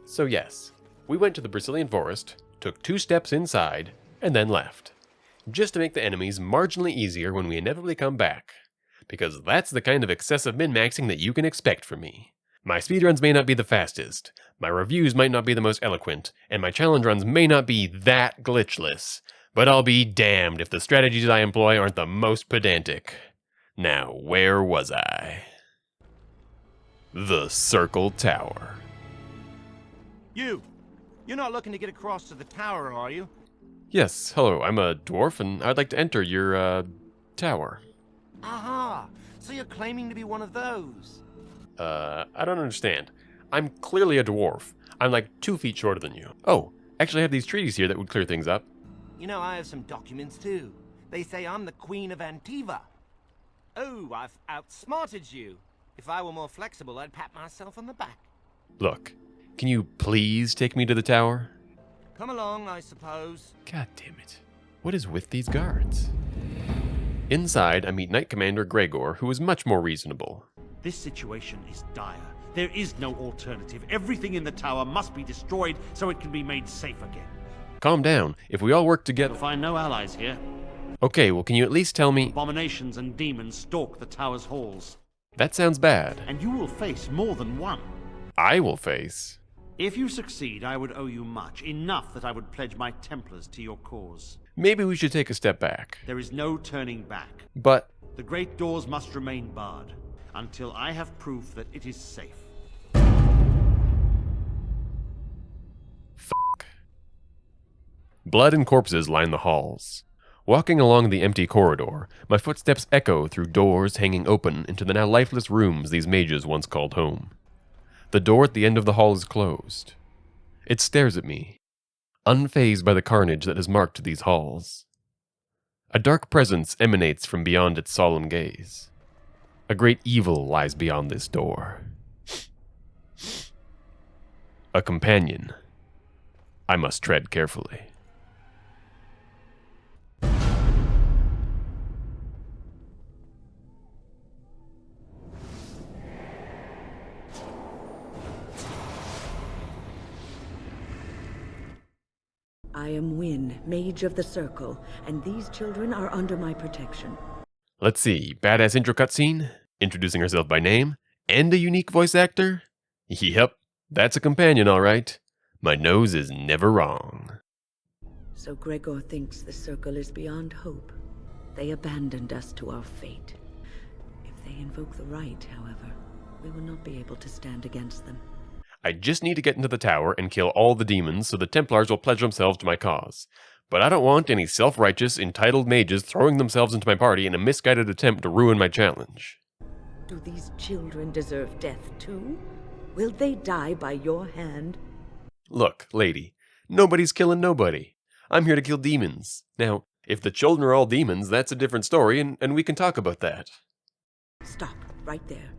S2: So yes, we went to the Brazilian Forest, took 2 steps inside, and then left. Just to make the enemies marginally easier when we inevitably come back. Because that's the kind of excessive min-maxing that you can expect from me. My speedruns may not be the fastest, my reviews might not be the most eloquent, and my challenge runs may not be that glitchless, but I'll be damned if the strategies I employ aren't the most pedantic. Now, where was I? The Circle Tower.
S10: You're not looking to get across to the tower, are you?
S2: Yes, hello, I'm a dwarf, and I'd like to enter your, tower.
S10: Aha! So you're claiming to be one of those?
S2: I don't understand. I'm clearly a dwarf. I'm like 2 feet shorter than you. Oh, actually I have these treaties here that would clear things up.
S10: You know, I have some documents too. They say I'm the Queen of Antiva. Oh, I've outsmarted you. If I were more flexible, I'd pat myself on the back.
S2: Look, can you please take me to the tower?
S10: Come along, I suppose.
S2: God damn it. What is with these guards? Inside, I meet Knight Commander Gregor, who is much more reasonable.
S12: This situation is dire. There is no alternative. Everything in the tower must be destroyed so it can be made safe again.
S2: Calm down. If we all work together...
S12: You'll find no allies here.
S2: Okay, well, can you at least tell me...
S12: Abominations and demons stalk the tower's halls.
S2: That sounds bad.
S12: And you will face more than one.
S2: I will face...
S12: If you succeed, I would owe you much. Enough that I would pledge my Templars to your cause.
S2: Maybe we should take a step back.
S12: There is no turning back.
S2: But...
S12: The great doors must remain barred, until I have proof that it is safe.
S2: Fuck. Blood and corpses line the halls. Walking along the empty corridor, my footsteps echo through doors hanging open into the now lifeless rooms these mages once called home. The door at the end of the hall is closed. It stares at me, unfazed by the carnage that has marked these halls. A dark presence emanates from beyond its solemn gaze. A great evil lies beyond this door. A companion. I must tread carefully.
S13: I am Wynne, Mage of the Circle, and these children are under my protection.
S2: Let's see, badass intro cutscene, introducing herself by name, and a unique voice actor? Yep, that's a companion, all right. My nose is never wrong.
S13: So Gregor thinks the Circle is beyond hope. They abandoned us to our fate. If they invoke the right, however, we will not be able to stand against them.
S2: I just need to get into the tower and kill all the demons so the Templars will pledge themselves to my cause. But I don't want any self-righteous, entitled mages throwing themselves into my party in a misguided attempt to ruin my challenge.
S13: Do these children deserve death too? Will they die by your hand?
S2: Look, lady, nobody's killing nobody. I'm here to kill demons. Now, if the children are all demons, that's a different story, and we can talk about that.
S13: Stop, right there.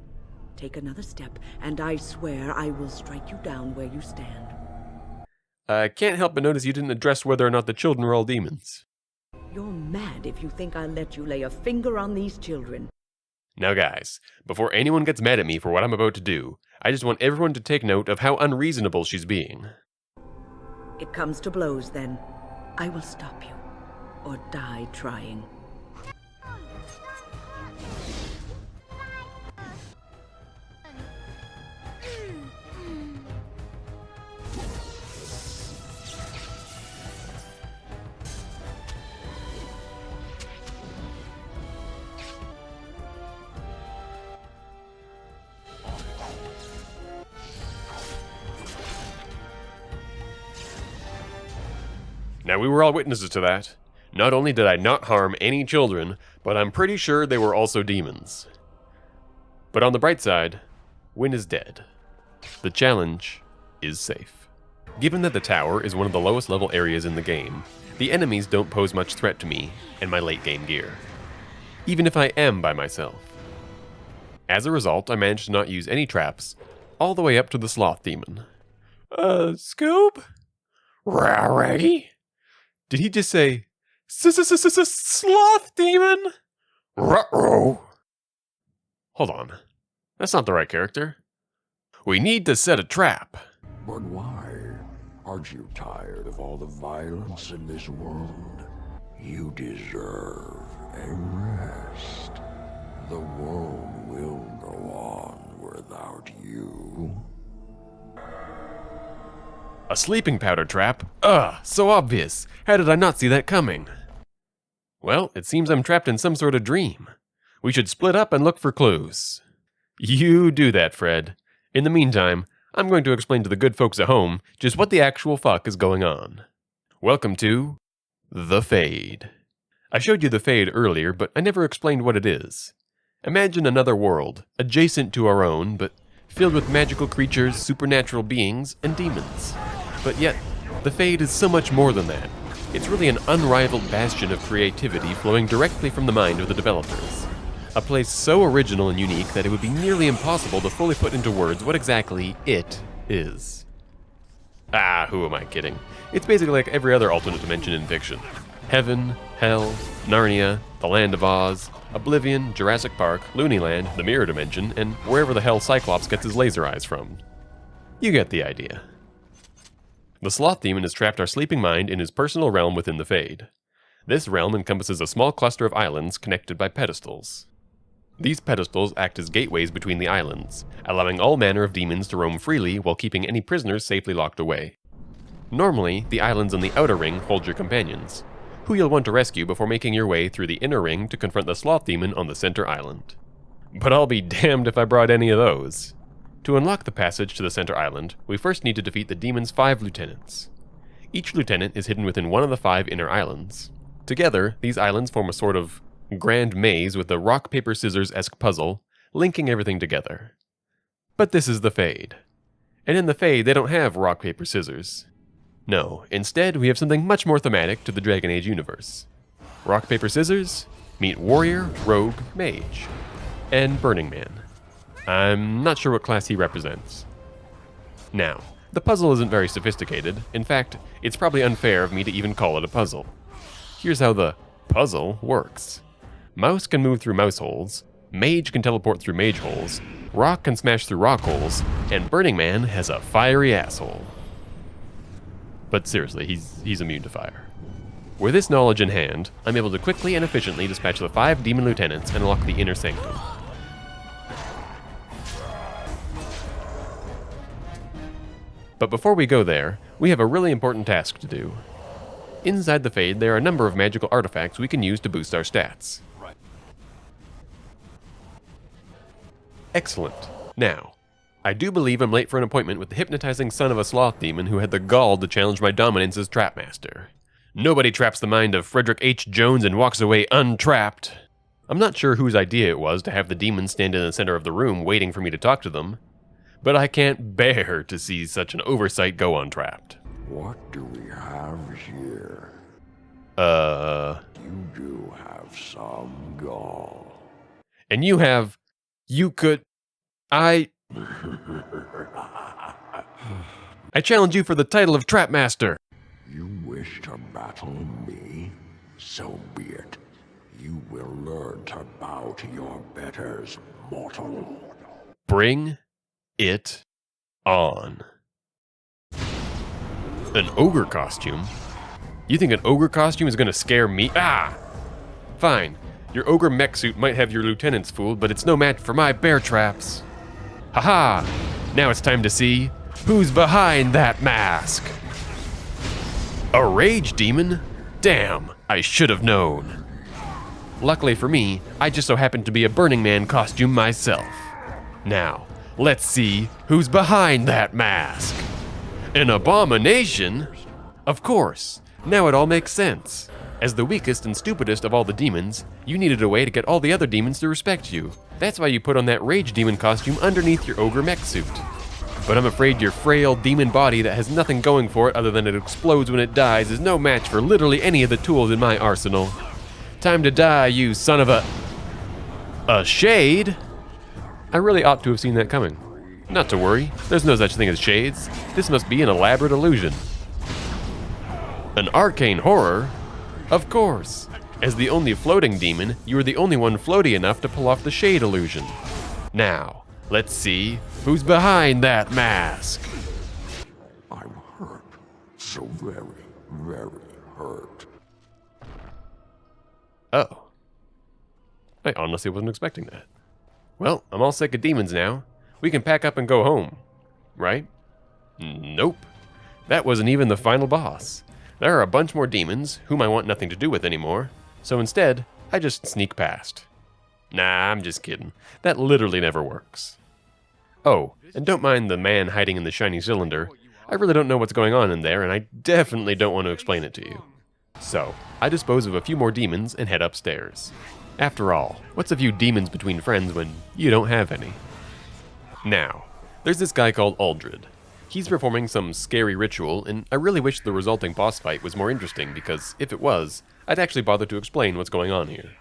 S13: Take another step, and I swear I will strike you down where you stand.
S2: I can't help but notice you didn't address whether or not the children are all demons.
S13: You're mad if you think I'll let you lay a finger on these children.
S2: Now guys, before anyone gets mad at me for what I'm about to do, I just want everyone to take note of how unreasonable she's being.
S13: It comes to blows then. I will stop you, or die trying.
S2: Now we were all witnesses to that. Not only did I not harm any children, but I'm pretty sure they were also demons. But on the bright side, Wynne is dead. The challenge is safe. Given that the tower is one of the lowest level areas in the game, the enemies don't pose much threat to me and my late game gear, even if I am by myself. As a result, I managed to not use any traps, all the way up to the sloth demon. Scoob? Rowdy? Did he just say, sloth demon? Ruh-roh. Hold on. That's not the right character. We need to set a trap.
S14: But why? Aren't you tired of all the violence in this world? You deserve a rest. The world will go on without you.
S2: A sleeping powder trap? Ugh, so obvious. How did I not see that coming? Well, it seems I'm trapped in some sort of dream. We should split up and look for clues. You do that, Fred. In the meantime, I'm going to explain to the good folks at home just what the actual fuck is going on. Welcome to The Fade. I showed you the Fade earlier, but I never explained what it is. Imagine another world, adjacent to our own, but filled with magical creatures, supernatural beings, and demons. But yet, the Fade is so much more than that. It's really an unrivaled bastion of creativity flowing directly from the mind of the developers. A place so original and unique that it would be nearly impossible to fully put into words what exactly it is. Who am I kidding? It's basically like every other alternate dimension in fiction. Heaven, Hell, Narnia, the Land of Oz, Oblivion, Jurassic Park, Looneyland, the Mirror Dimension, and wherever the hell Cyclops gets his laser eyes from. You get the idea. The Sloth Demon has trapped our sleeping mind in his personal realm within the Fade. This realm encompasses a small cluster of islands connected by pedestals. These pedestals act as gateways between the islands, allowing all manner of demons to roam freely while keeping any prisoners safely locked away. Normally, the islands in the outer ring hold your companions, who you'll want to rescue before making your way through the inner ring to confront the Sloth Demon on the center island. But I'll be damned if I brought any of those. To unlock the passage to the center island, we first need to defeat the demon's 5 lieutenants. Each lieutenant is hidden within one of the 5 inner islands. Together, these islands form a sort of grand maze with a rock-paper-scissors-esque puzzle, linking everything together. But this is the Fade. And in the Fade, they don't have rock-paper-scissors. No, instead we have something much more thematic to the Dragon Age universe. Rock-paper-scissors meet warrior, rogue, mage, and Burning Man. I'm not sure what class he represents. Now, the puzzle isn't very sophisticated. In fact, it's probably unfair of me to even call it a puzzle. Here's how the puzzle works. Mouse can move through mouse holes, Mage can teleport through mage holes, Rock can smash through rock holes, and Burning Man has a fiery asshole. But seriously, he's immune to fire. With this knowledge in hand, I'm able to quickly and efficiently dispatch the 5 demon lieutenants and unlock the inner sanctum. But before we go there, we have a really important task to do. Inside the Fade, there are a number of magical artifacts we can use to boost our stats. Excellent. Now, I do believe I'm late for an appointment with the hypnotizing son of a sloth demon who had the gall to challenge my dominance as Trapmaster. Nobody traps the mind of Frederick H. Jones and walks away untrapped. I'm not sure whose idea it was to have the demons stand in the center of the room waiting for me to talk to them, but I can't bear to see such an oversight go untrapped.
S14: What do we have here? You do have some gall.
S2: And you have... I challenge you for the title of Trapmaster.
S14: You wish to battle me? So be it. You will learn to bow to your betters, mortal.
S2: Bring it on. An ogre costume? You think an ogre costume is gonna scare me? Fine. Your ogre mech suit might have your lieutenants fooled, but it's no match for my bear traps. Haha! Now it's time to see who's behind that mask. A rage demon? Damn, I should have known. Luckily for me, I just so happen to be a Burning Man costume myself. Now, let's see who's behind that mask. An abomination? Of course, now it all makes sense. As the weakest and stupidest of all the demons, you needed a way to get all the other demons to respect you. That's why you put on that rage demon costume underneath your ogre mech suit. But I'm afraid your frail demon body that has nothing going for it other than it explodes when it dies is no match for literally any of the tools in my arsenal. Time to die, you son of a shade? I really ought to have seen that coming. Not to worry, there's no such thing as shades. This must be an elaborate illusion. An arcane horror? Of course. As the only floating demon, you are the only one floaty enough to pull off the shade illusion. Now, let's see who's behind that mask.
S14: I'm hurt. So very, very hurt.
S2: Oh. I honestly wasn't expecting that. Well, I'm all sick of demons now. We can pack up and go home. Right? Nope. That wasn't even the final boss. There are a bunch more demons, whom I want nothing to do with anymore, so instead, I just sneak past. Nah, I'm just kidding. That literally never works. Oh, and don't mind the man hiding in the shiny cylinder. I really don't know what's going on in there, and I definitely don't want to explain it to you. So, I dispose of a few more demons and head upstairs. After all, what's a few demons between friends when you don't have any? Now, there's this guy called Uldred. He's performing some scary ritual, and I really wish the resulting boss fight was more interesting because if it was, I'd actually bother to explain what's going on here.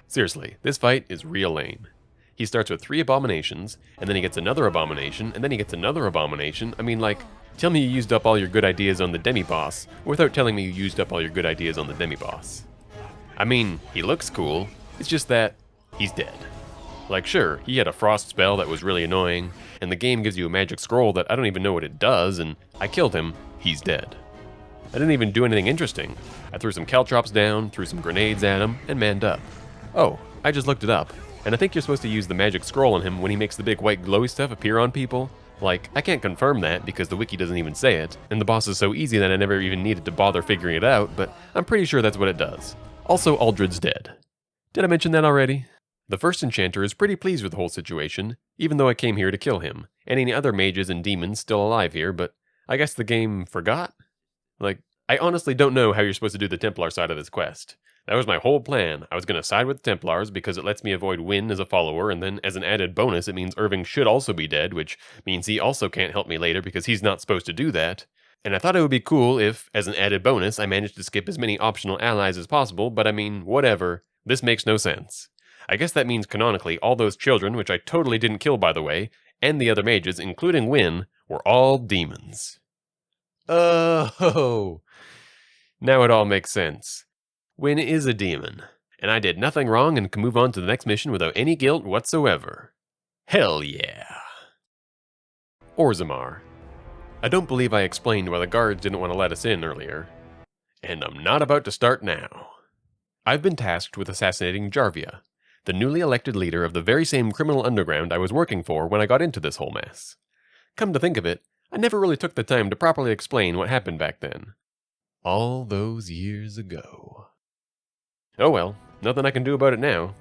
S2: Seriously, this fight is real lame. He starts with 3 abominations, and then he gets another abomination, and then he gets another abomination. I mean, like, tell me you used up all your good ideas on the demi-boss, without telling me you used up all your good ideas on the demi-boss. I mean, he looks cool, it's just that he's dead. Like, sure, he had a frost spell that was really annoying, and the game gives you a magic scroll that I don't even know what it does, and I killed him, he's dead. I didn't even do anything interesting. I threw some caltrops down, threw some grenades at him, and manned up. Oh, I just looked it up, and I think you're supposed to use the magic scroll on him when he makes the big white glowy stuff appear on people. Like, I can't confirm that because the wiki doesn't even say it, and the boss is so easy that I never even needed to bother figuring it out, but I'm pretty sure that's what it does. Also, Uldred's dead. Did I mention that already? The first enchanter is pretty pleased with the whole situation, even though I came here to kill him, and any other mages and demons still alive here, but I guess the game forgot? Like, I honestly don't know how you're supposed to do the Templar side of this quest. That was my whole plan. I was going to side with the Templars because it lets me avoid Wynne as a follower, and then as an added bonus it means Irving should also be dead, which means he also can't help me later because he's not supposed to do that. And I thought it would be cool if, as an added bonus, I managed to skip as many optional allies as possible, but I mean, whatever. This makes no sense. I guess that means canonically all those children, which I totally didn't kill by the way, and the other mages, including Wynne, were all demons. Oh! Now it all makes sense. Wynne is a demon, and I did nothing wrong and can move on to the next mission without any guilt whatsoever. Hell yeah! Orzammar. I don't believe I explained why the guards didn't want to let us in earlier, and I'm not about to start now. I've been tasked with assassinating Jarvia, the newly elected leader of the very same criminal underground I was working for when I got into this whole mess. Come to think of it, I never really took the time to properly explain what happened back then. All those years ago. Oh well, nothing I can do about it now.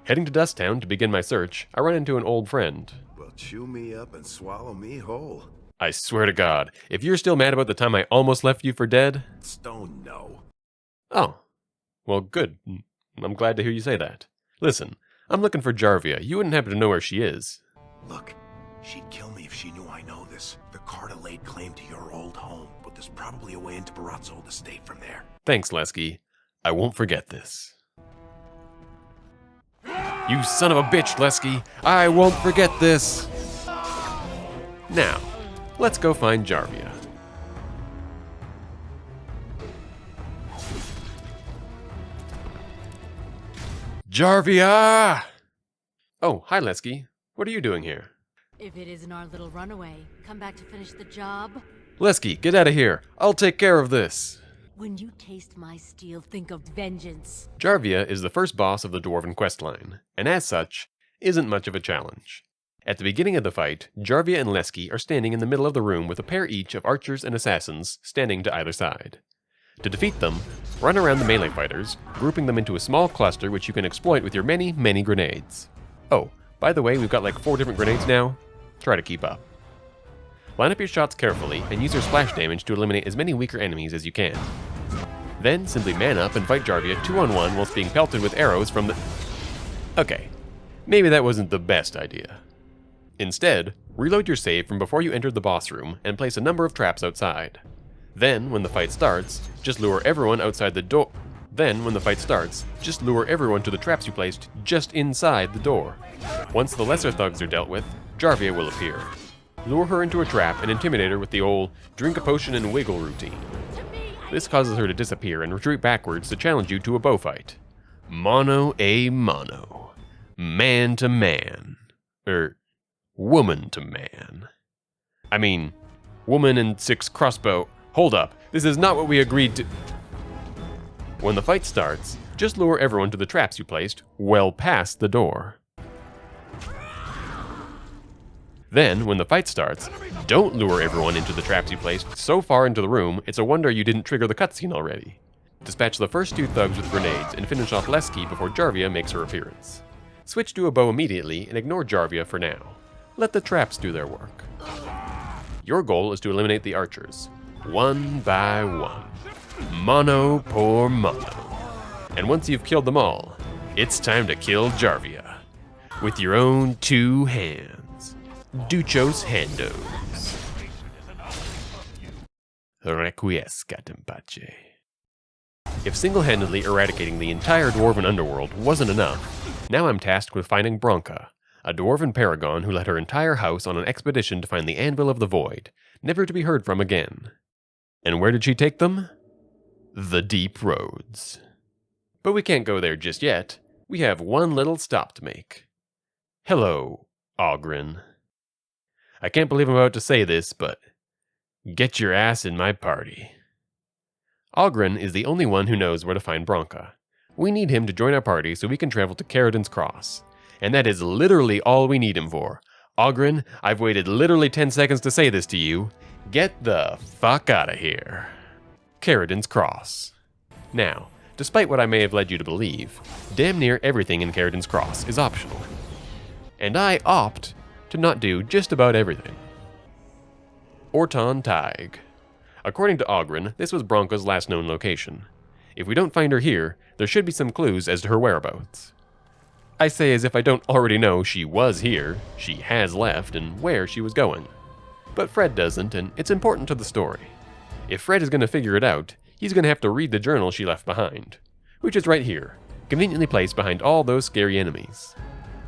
S2: Heading to Dusttown to begin my search, I run into an old friend.
S5: Well, chew me up and swallow me whole.
S2: I swear to God, if you're still mad about the time I almost left you for dead...
S5: Stone, no.
S2: Oh. Well, good. I'm glad to hear you say that. Listen, I'm looking for Jarvia. You wouldn't happen to know where she is.
S5: Look, she'd kill me if she knew I know this. The Carta laid claim to your old home, but there's probably a way into Barat's old estate from there.
S2: Thanks, Lesky. I won't forget this. You son of a bitch, Lesky! I won't forget this! Now, let's go find Jarvia. Jarvia! Oh, hi, Lesky. What are you doing here?
S15: If it isn't our little runaway, come back to finish the job?
S2: Lesky, get out of here. I'll take care of this.
S15: When you taste my steel, think of vengeance.
S2: Jarvia is the first boss of the Dwarven questline, and as such, isn't much of a challenge. At the beginning of the fight, Jarvia and Lesky are standing in the middle of the room with a pair each of archers and assassins standing to either side. To defeat them, run around the melee fighters, grouping them into a small cluster which you can exploit with your many, many grenades. Oh, by the way, we've got like 4 different grenades now. Try to keep up. Line up your shots carefully and use your splash damage to eliminate as many weaker enemies as you can. Then simply man up and fight Jarvia 2-on-1 whilst being pelted with arrows from the... Okay, maybe that wasn't the best idea. Instead, reload your save from before you entered the boss room and place a number of traps outside. Then, when the fight starts, just lure everyone outside the door. Then, when the fight starts, just lure everyone to the traps you placed just inside the door. Once the lesser thugs are dealt with, Jarvia will appear. Lure her into a trap and intimidate her with the old drink a potion and wiggle routine. This causes her to disappear and retreat backwards to challenge you to a bow fight. Mono a mono. Man to man. Woman to man. I mean, woman and 6 crossbow. Hold up, this is not what we agreed to. When the fight starts, just lure everyone to the traps you placed well past the door. Then, when the fight starts, don't lure everyone into the traps you placed so far into the room it's a wonder you didn't trigger the cutscene already. Dispatch the first 2 thugs with grenades and finish off Lesky before Jarvia makes her appearance. Switch to a bow immediately and ignore Jarvia for now. Let the traps do their work. Your goal is to eliminate the archers, one by one. Mono por mono. And once you've killed them all, it's time to kill Jarvia. With your own 2 hands. Duchos handos. Requiescat in pace. If single-handedly eradicating the entire Dwarven underworld wasn't enough, now I'm tasked with finding Bronca, a Dwarven paragon who led her entire house on an expedition to find the Anvil of the Void, never to be heard from again. And where did she take them? The Deep Roads. But we can't go there just yet. We have one little stop to make. Hello, Oghren. I can't believe I'm about to say this, but get your ass in my party. Oghren is the only one who knows where to find Bronca. We need him to join our party so we can travel to Caridin's Cross. And that is literally all we need him for. Oghren, I've waited literally 10 seconds to say this to you. Get the fuck out of here. Caridin's Cross. Now, despite what I may have led you to believe, damn near everything in Caridin's Cross is optional. And I opt to not do just about everything. Orton Tig. According to Oghren, this was Bronca's last known location. If we don't find her here, there should be some clues as to her whereabouts. I say as if I don't already know she was here, she has left, and where she was going. But Fred doesn't, and it's important to the story. If Fred is going to figure it out, he's going to have to read the journal she left behind, which is right here, conveniently placed behind all those scary enemies.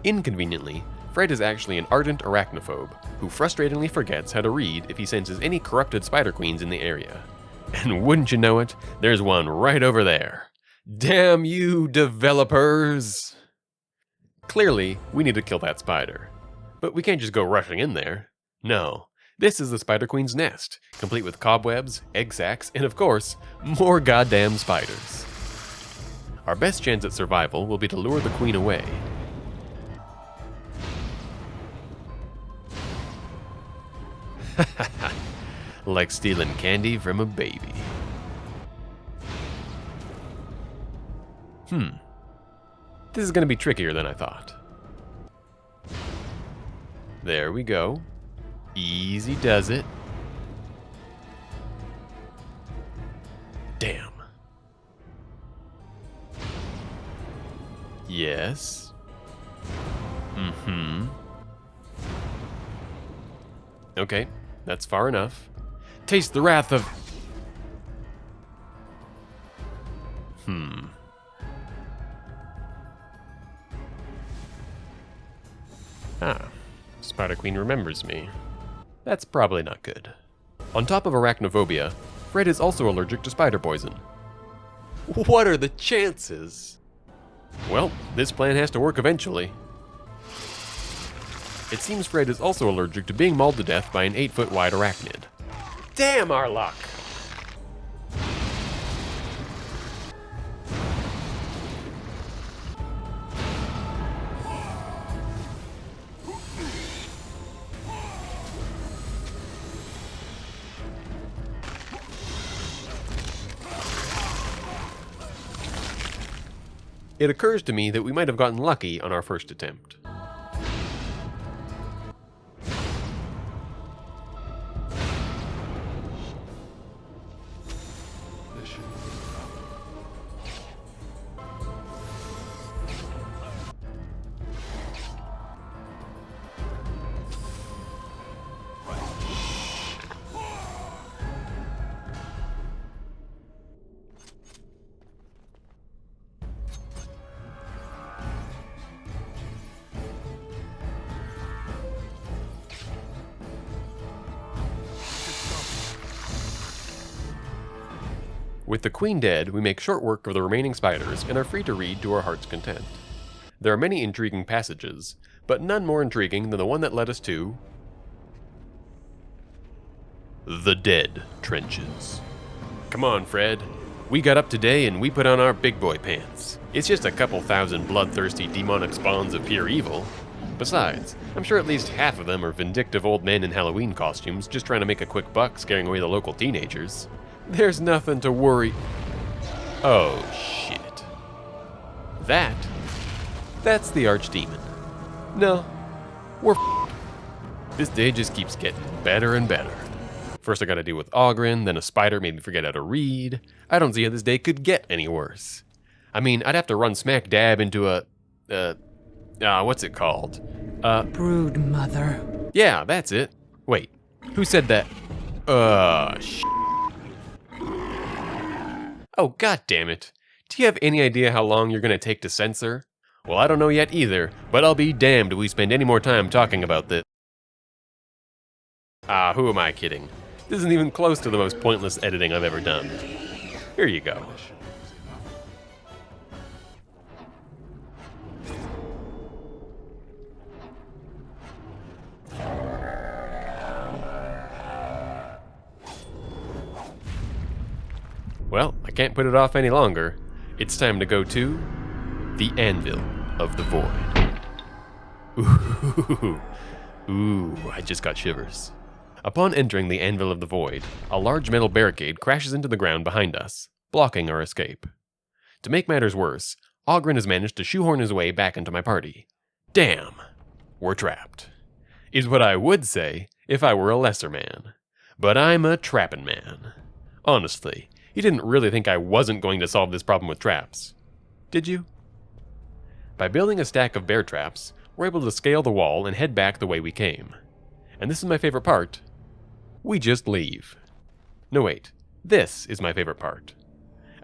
S2: Inconveniently, Fred is actually an ardent arachnophobe, who frustratingly forgets how to read if he senses any corrupted spider queens in the area. And wouldn't you know it, there's one right over there. Damn you, developers! Clearly, we need to kill that spider. But we can't just go rushing in there. No, this is the Spider Queen's nest, complete with cobwebs, egg sacs, and of course, more goddamn spiders. Our best chance at survival will be to lure the queen away. Like stealing candy from a baby. This is going to be trickier than I thought. There we go. Easy does it. Damn. Yes. Okay, that's far enough. Taste the wrath of... Ah, Spider Queen remembers me. That's probably not good. On top of arachnophobia, Fred is also allergic to spider poison. What are the chances? Well, this plan has to work eventually. It seems Fred is also allergic to being mauled to death by an 8-foot wide arachnid. Damn our luck! It occurs to me that we might have gotten lucky on our first attempt. With the queen dead, we make short work of the remaining spiders and are free to read to our heart's content. There are many intriguing passages, but none more intriguing than the one that led us to... the Dead Trenches. Come on, Fred. We got up today and we put on our big boy pants. It's just a couple thousand bloodthirsty demonic spawns of pure evil. Besides, I'm sure at least half of them are vindictive old men in Halloween costumes just trying to make a quick buck scaring away the local teenagers. There's nothing to worry. Oh, shit. That's the Archdemon. No, we're f***ed. This day just keeps getting better and better. First I gotta deal with Oghren, then a spider made me forget how to read. I don't see how this day could get any worse. I mean, I'd have to run smack dab into what's it called?
S16: Brood mother.
S2: Yeah, that's it. Wait, who said that? Oh, god damn it. Do you have any idea how long you're gonna take to censor? Well, I don't know yet either, but I'll be damned if we spend any more time talking about this. Who am I kidding? This isn't even close to the most pointless editing I've ever done. Here you go. Well, I can't put it off any longer. It's time to go to the Anvil of the Void. Ooh, I just got shivers. Upon entering the Anvil of the Void, a large metal barricade crashes into the ground behind us, blocking our escape. To make matters worse, Oghren has managed to shoehorn his way back into my party. Damn, we're trapped. Is what I would say if I were a lesser man. But I'm a trappin' man. Honestly, you didn't really think I wasn't going to solve this problem with traps, did you? By building a stack of bear traps, we're able to scale the wall and head back the way we came. And this is my favorite part. We just leave. No wait, this is my favorite part.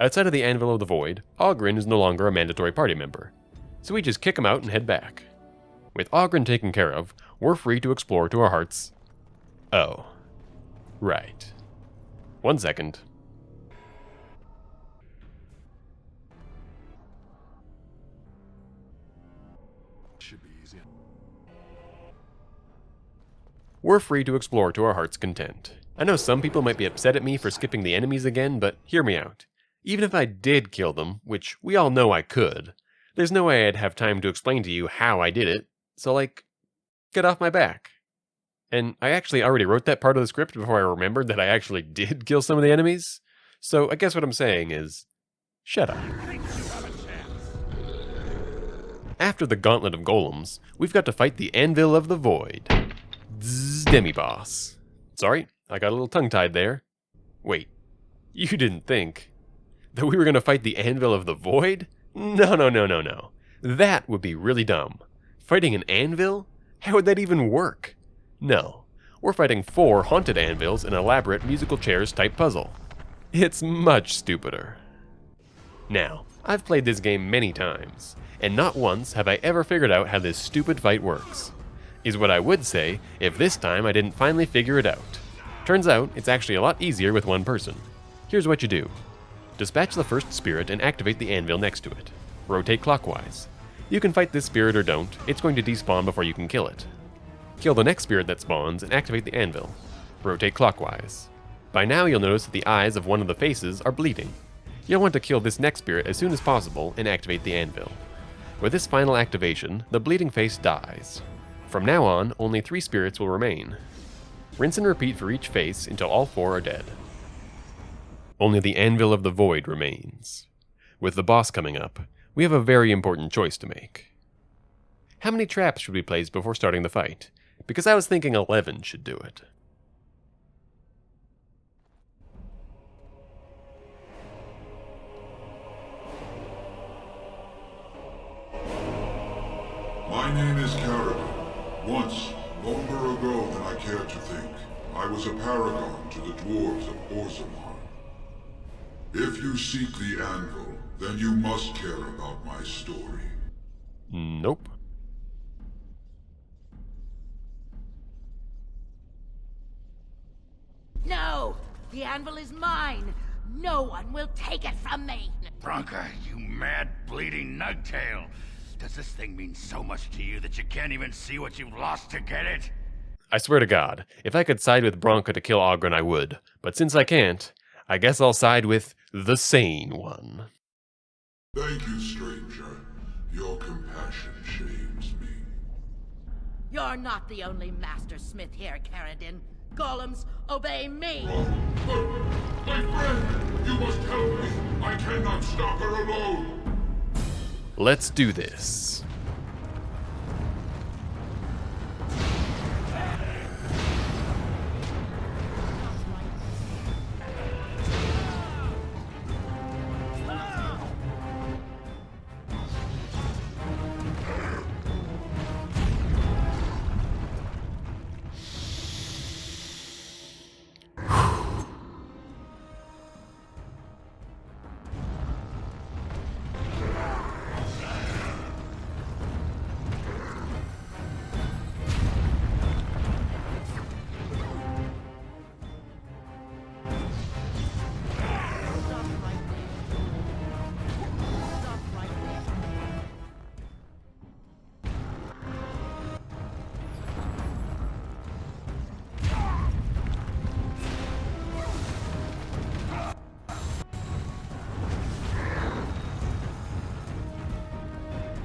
S2: Outside of the Anvil of the Void, Oghren is no longer a mandatory party member, so we just kick him out and head back. With Oghren taken care of, we're free to explore to our hearts. Oh, right. 1 second. We're free to explore to our heart's content. I know some people might be upset at me for skipping the enemies again, but hear me out. Even if I did kill them, which we all know I could, there's no way I'd have time to explain to you how I did it, so get off my back. And I actually already wrote that part of the script before I remembered that I actually did kill some of the enemies, so I guess what I'm saying is, shut up. After the Gauntlet of Golems, we've got to fight the Anvil of the Void. Demi-boss. Sorry, I got a little tongue-tied there. Wait, you didn't think that we were going to fight the Anvil of the Void? No. That would be really dumb. Fighting an anvil? How would that even work? No, we're fighting 4 haunted anvils in an elaborate musical chairs type puzzle. It's much stupider. Now, I've played this game many times, and not once have I ever figured out how this stupid fight works. Is what I would say if this time I didn't finally figure it out. Turns out, it's actually a lot easier with one person. Here's what you do. Dispatch the first spirit and activate the anvil next to it. Rotate clockwise. You can fight this spirit or don't, it's going to despawn before you can kill it. Kill the next spirit that spawns and activate the anvil. Rotate clockwise. By now you'll notice that the eyes of one of the faces are bleeding. You'll want to kill this next spirit as soon as possible and activate the anvil. With this final activation, the bleeding face dies. From now on, only 3 spirits will remain. Rinse and repeat for each face until all 4 are dead. Only the Anvil of the Void remains. With the boss coming up, we have a very important choice to make. How many traps should we place before starting the fight? Because I was thinking 11 should do it.
S17: My name is Carrigan. Once, longer ago than I care to think, I was a paragon to the dwarves of Orzammar. If you seek the anvil, then you must care about my story.
S2: Nope.
S8: No! The anvil is mine! No one will take it from me!
S11: Bronca, you mad, bleeding nugtail! Does this thing mean so much to you that you can't even see what you've lost to get it?
S2: I swear to God, if I could side with Bronca to kill Oghren, I would. But since I can't, I guess I'll side with the sane one.
S17: Thank you, stranger. Your compassion shames me.
S8: You're not the only master smith here, Carradin. Golems, obey me!
S17: My friend! You must help me! I cannot stop her alone!
S2: Let's do this.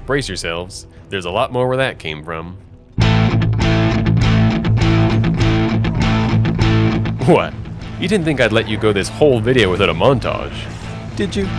S2: Brace yourselves, there's a lot more where that came from. What? You didn't think I'd let you go this whole video without a montage, did you?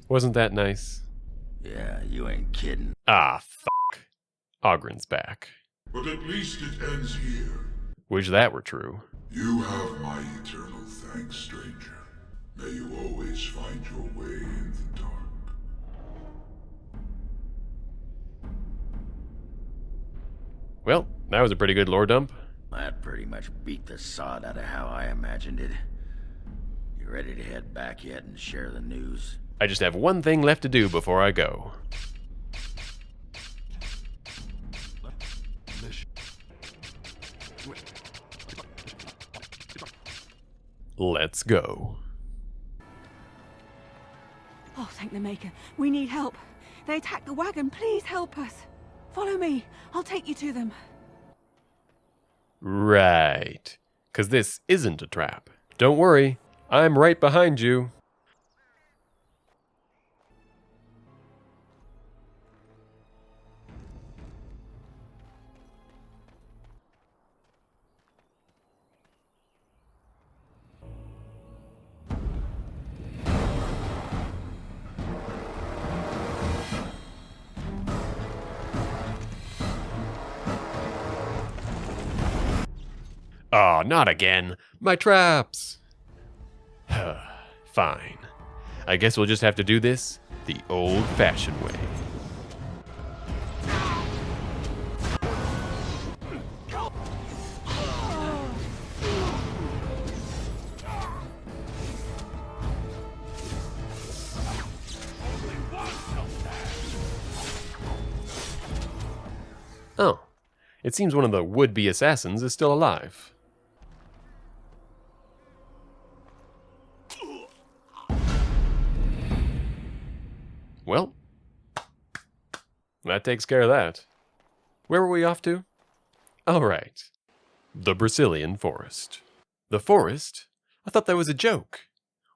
S2: Wasn't that nice?
S11: Yeah, you ain't kidding.
S2: Ah, fuck. Ogren's back.
S17: But at least it ends here.
S2: Wish that were true.
S17: You have my eternal thanks, stranger. May you always find your way in the dark.
S2: Well, that was a pretty good lore dump.
S11: That pretty much beat the sod out of how I imagined it. You ready to head back yet and share the news?
S2: I just have one thing left to do before I go. Let's go.
S7: Oh, thank the Maker. We need help. They attacked the wagon. Please help us. Follow me. I'll take you to them.
S2: Right. 'Cause this isn't a trap. Don't worry, I'm right behind you. Oh, not again. My traps. Fine. I guess we'll just have to do this the old-fashioned way. Oh, it seems one of the would-be assassins is still alive. Well, that takes care of that. Where were we off to? All right. The Brazilian forest. The forest? I thought that was a joke.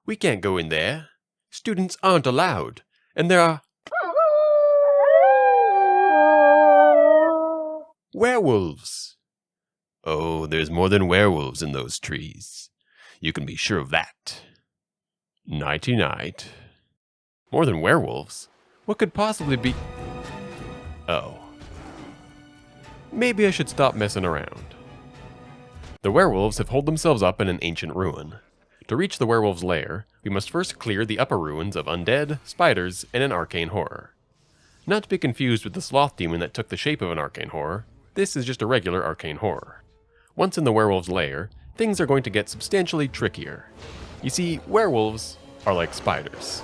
S2: We can't go in there. Students aren't allowed. And there are... werewolves. Oh, there's more than werewolves in those trees. You can be sure of that. Nighty-night. More than werewolves? What could possibly be... Oh. Maybe I should stop messing around. The werewolves have holed themselves up in an ancient ruin. To reach the werewolves' lair, we must first clear the upper ruins of undead, spiders, and an arcane horror. Not to be confused with the sloth demon that took the shape of an arcane horror, this is just a regular arcane horror. Once in the werewolves' lair, things are going to get substantially trickier. You see, werewolves are like spiders,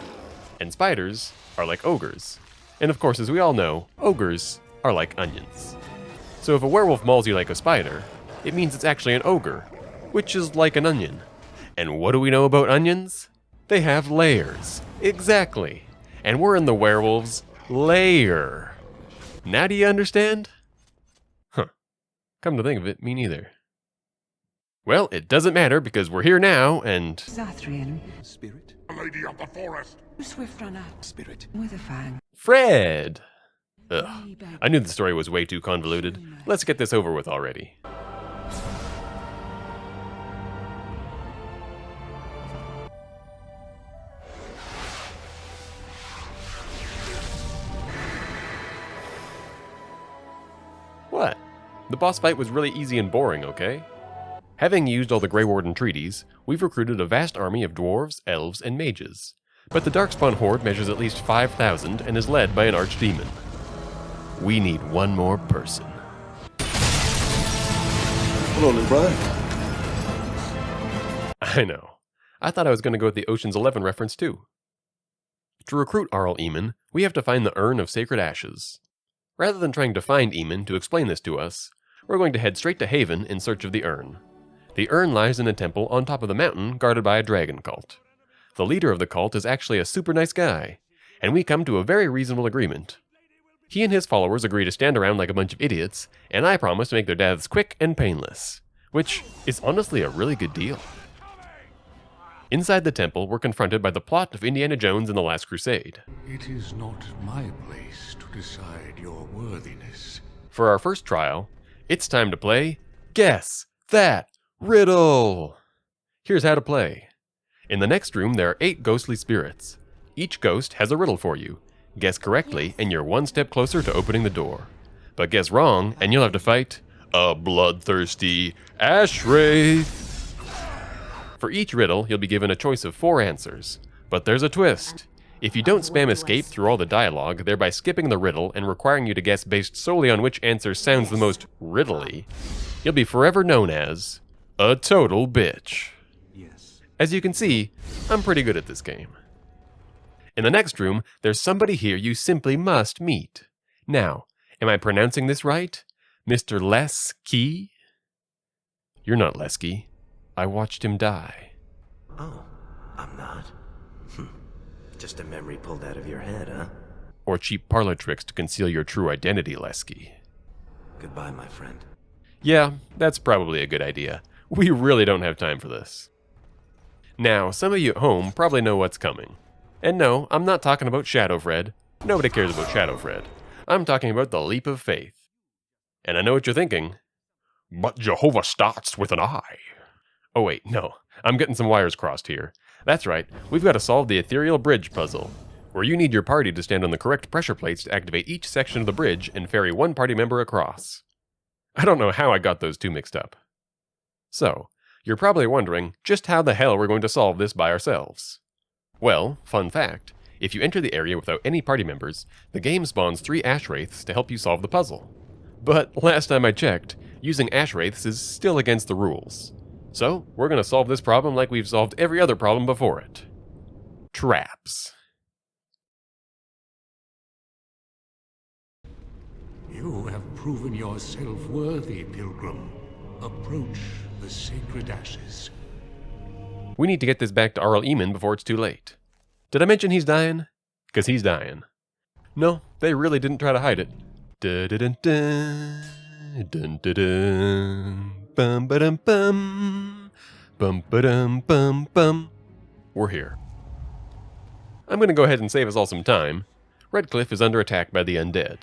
S2: and spiders are like ogres. And of course, as we all know, ogres are like onions. So if a werewolf mauls you like a spider, it means it's actually an ogre, which is like an onion. And what do we know about onions? They have layers. Exactly. And we're in the werewolf's lair. Now do you understand? Huh. Come to think of it, me neither. Well, it doesn't matter because we're here now, and...
S7: Zathrian.
S17: Spirit? A lady of the forest.
S7: Swift runner.
S17: Spirit.
S7: With a fang.
S2: Fred! Ugh. I knew the story was way too convoluted. Let's get this over with already. What? The boss fight was really easy and boring, okay? Having used all the Grey Warden treaties, we've recruited a vast army of dwarves, elves, and mages. But the Darkspawn horde measures at least 5,000 and is led by an archdemon. We need one more person.
S14: Hello, little brother.
S2: I know. I thought I was going to go with the Ocean's 11 reference too. To recruit Arl Eamon, we have to find the Urn of Sacred Ashes. Rather than trying to find Eamon to explain this to us, we're going to head straight to Haven in search of the urn. The urn lies in a temple on top of the mountain guarded by a dragon cult. The leader of the cult is actually a super nice guy, and we come to a very reasonable agreement. He and his followers agree to stand around like a bunch of idiots, and I promise to make their deaths quick and painless, which is honestly a really good deal. Inside the temple, we're confronted by the plot of Indiana Jones and the Last Crusade.
S18: It is not my place to decide your worthiness.
S2: For our first trial, it's time to play Guess That Riddle! Here's how to play. In the next room, there are 8 ghostly spirits. Each ghost has a riddle for you. Guess correctly, and you're one step closer to opening the door. But guess wrong, and you'll have to fight a bloodthirsty ash wraith. For each riddle, you'll be given a choice of 4 answers. But there's a twist. If you don't spam escape through all the dialogue, thereby skipping the riddle and requiring you to guess based solely on which answer sounds the most riddly, you'll be forever known as a total bitch.
S12: Yes.
S2: As you can see, I'm pretty good at this game. In the next room, there's somebody here you simply must meet. Now, am I pronouncing this right? Mr. Lesky? You're not Lesky. I watched him die.
S19: Oh, I'm not. Just a memory pulled out of your head, huh?
S2: Or cheap parlor tricks to conceal your true identity, Lesky.
S19: Goodbye, my friend.
S2: Yeah, that's probably a good idea. We really don't have time for this. Now, some of you at home probably know what's coming. And no, I'm not talking about Shadowfred. Nobody cares about Shadowfred. I'm talking about the leap of faith. And I know what you're thinking. But Jehovah starts with an I. Oh wait, no. I'm getting some wires crossed here. That's right, we've got to solve the ethereal bridge puzzle, where you need your party to stand on the correct pressure plates to activate each section of the bridge and ferry one party member across. I don't know how I got those two mixed up. So, you're probably wondering just how the hell we're going to solve this by ourselves. Well, fun fact, if you enter the area without any party members, the game spawns 3 ash wraiths to help you solve the puzzle. But last time I checked, using ash wraiths is still against the rules. So, we're going to solve this problem like we've solved every other problem before it. Traps.
S18: You have proven yourself worthy, Pilgrim. Approach the sacred ashes.
S2: We need to get this back to Arl Eamon before it's too late. Did I mention he's dying? 'Cause he's dying. No, they really didn't try to hide it. Dun-dun-dun, dun-dun-dun, bum-ba-dum-bum, bum-ba-dum-bum-bum. We're here. I'm going to go ahead and save us all some time. Redcliffe is under attack by the undead.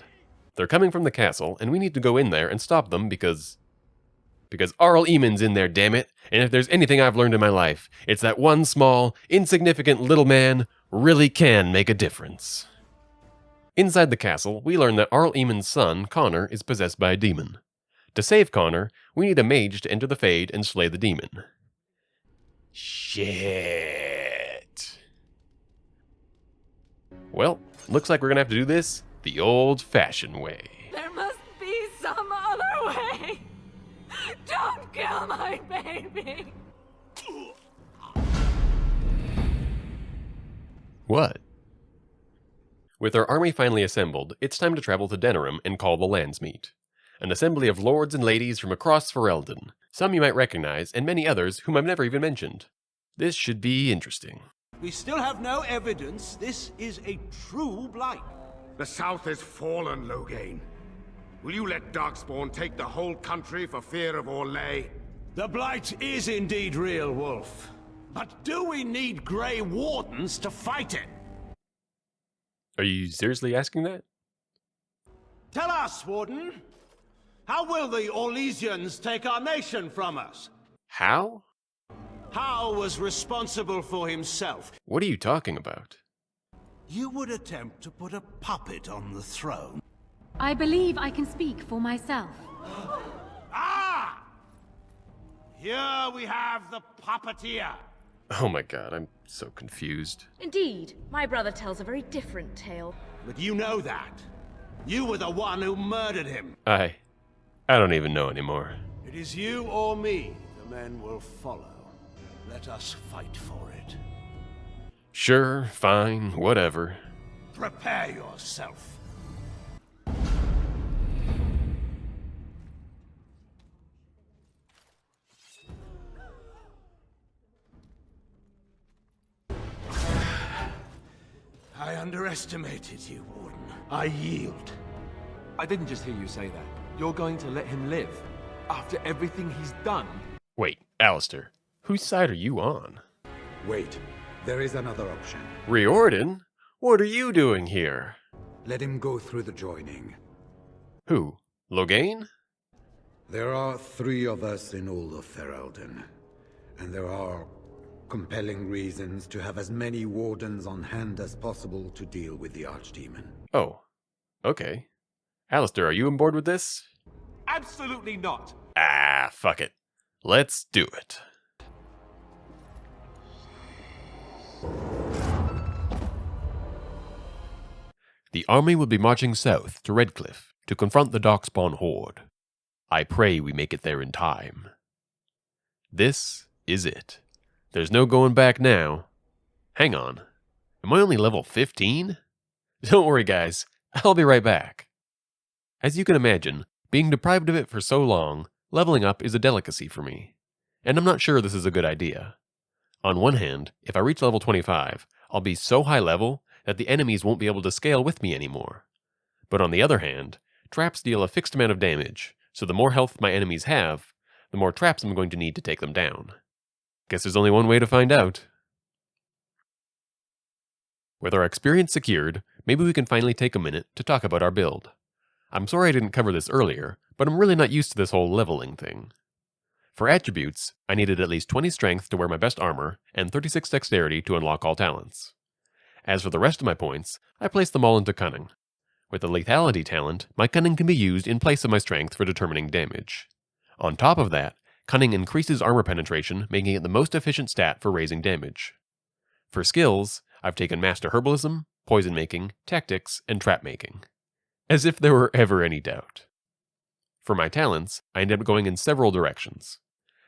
S2: They're coming from the castle, and we need to go in there and stop them because Arl Eamon's in there, damn it. And if there's anything I've learned in my life, it's that one small, insignificant little man really can make a difference. Inside the castle, we learn that Arl Eamon's son, Connor, is possessed by a demon. To save Connor, we need a mage to enter the Fade and slay the demon. Shit. Well, looks like we're gonna have to do this the old-fashioned way.
S7: There must be some other way. Don't kill my baby. made me.
S2: What? With our army finally assembled, it's time to travel to Denerim and call the Landsmeet, an assembly of lords and ladies from across Ferelden, some you might recognize, and many others whom I've never even mentioned. This should be interesting.
S12: We still have no evidence this is a true blight.
S3: The South has fallen, Loghain. Will you let Darkspawn take the whole country for fear of Orlais?
S12: The blight is indeed real, Wolf. But do we need Grey Wardens to fight it?
S2: Are you seriously asking that?
S12: Tell us, Warden. How will the Orlesians take our nation from us?
S2: How?
S12: Howe was responsible for himself.
S2: What are you talking about?
S12: You would attempt to put a puppet on the throne.
S15: I believe I can speak for myself.
S12: Ah! Here we have the puppeteer.
S2: Oh my god, I'm so confused.
S20: Indeed, my brother tells a very different tale.
S12: But you know that. You were the one who murdered him.
S2: I don't even know anymore.
S12: It is you or me the men will follow. Let us fight for it.
S2: Sure, fine, whatever.
S12: Prepare yourself. I underestimated you, Warden. I yield.
S9: I didn't just hear you say that. You're going to let him live? After everything he's done?
S2: Wait, Alistair, whose side are you on?
S21: Wait, there is another option.
S2: Riordan? What are you doing here?
S21: Let him go through the joining.
S2: Who? Loghain?
S21: There are 3 of us in all of Ferelden, and there are compelling reasons to have as many wardens on hand as possible to deal with the Archdemon.
S2: Oh, okay. Alistair, are you on board with this?
S9: Absolutely not.
S2: Ah, fuck it. Let's do it. The army will be marching south to Redcliffe to confront the Darkspawn horde. I pray we make it there in time. This is it. There's no going back now. Hang on. Am I only level 15? Don't worry, guys. I'll be right back. As you can imagine, being deprived of it for so long, leveling up is a delicacy for me. And I'm not sure this is a good idea. On one hand, if I reach level 25, I'll be so high level that the enemies won't be able to scale with me anymore. But on the other hand, traps deal a fixed amount of damage, so the more health my enemies have, the more traps I'm going to need to take them down. Guess there's only one way to find out. With our experience secured, maybe we can finally take a minute to talk about our build. I'm sorry I didn't cover this earlier, but I'm really not used to this whole leveling thing. For attributes, I needed at least 20 strength to wear my best armor, and 36 dexterity to unlock all talents. As for the rest of my points, I placed them all into cunning. With the lethality talent, my cunning can be used in place of my strength for determining damage. On top of that, cunning increases armor penetration, making it the most efficient stat for raising damage. For skills, I've taken Master Herbalism, Poison Making, Tactics, and Trap Making. As if there were ever any doubt. For my talents, I ended up going in several directions.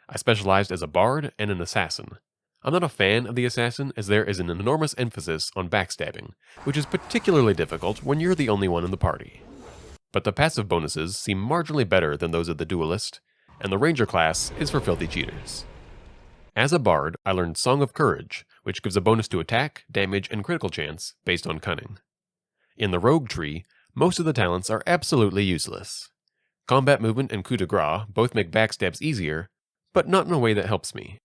S2: I specialized as a bard and an assassin. I'm not a fan of the assassin as there is an enormous emphasis on backstabbing, which is particularly difficult when you're the only one in the party. But the passive bonuses seem marginally better than those of the duelist, and the ranger class is for filthy cheaters. As a bard, I learned Song of Courage, which gives a bonus to attack, damage, and critical chance based on cunning. In the rogue tree, most of the talents are absolutely useless. Combat movement and coup de grace both make backstabs easier, but not in a way that helps me.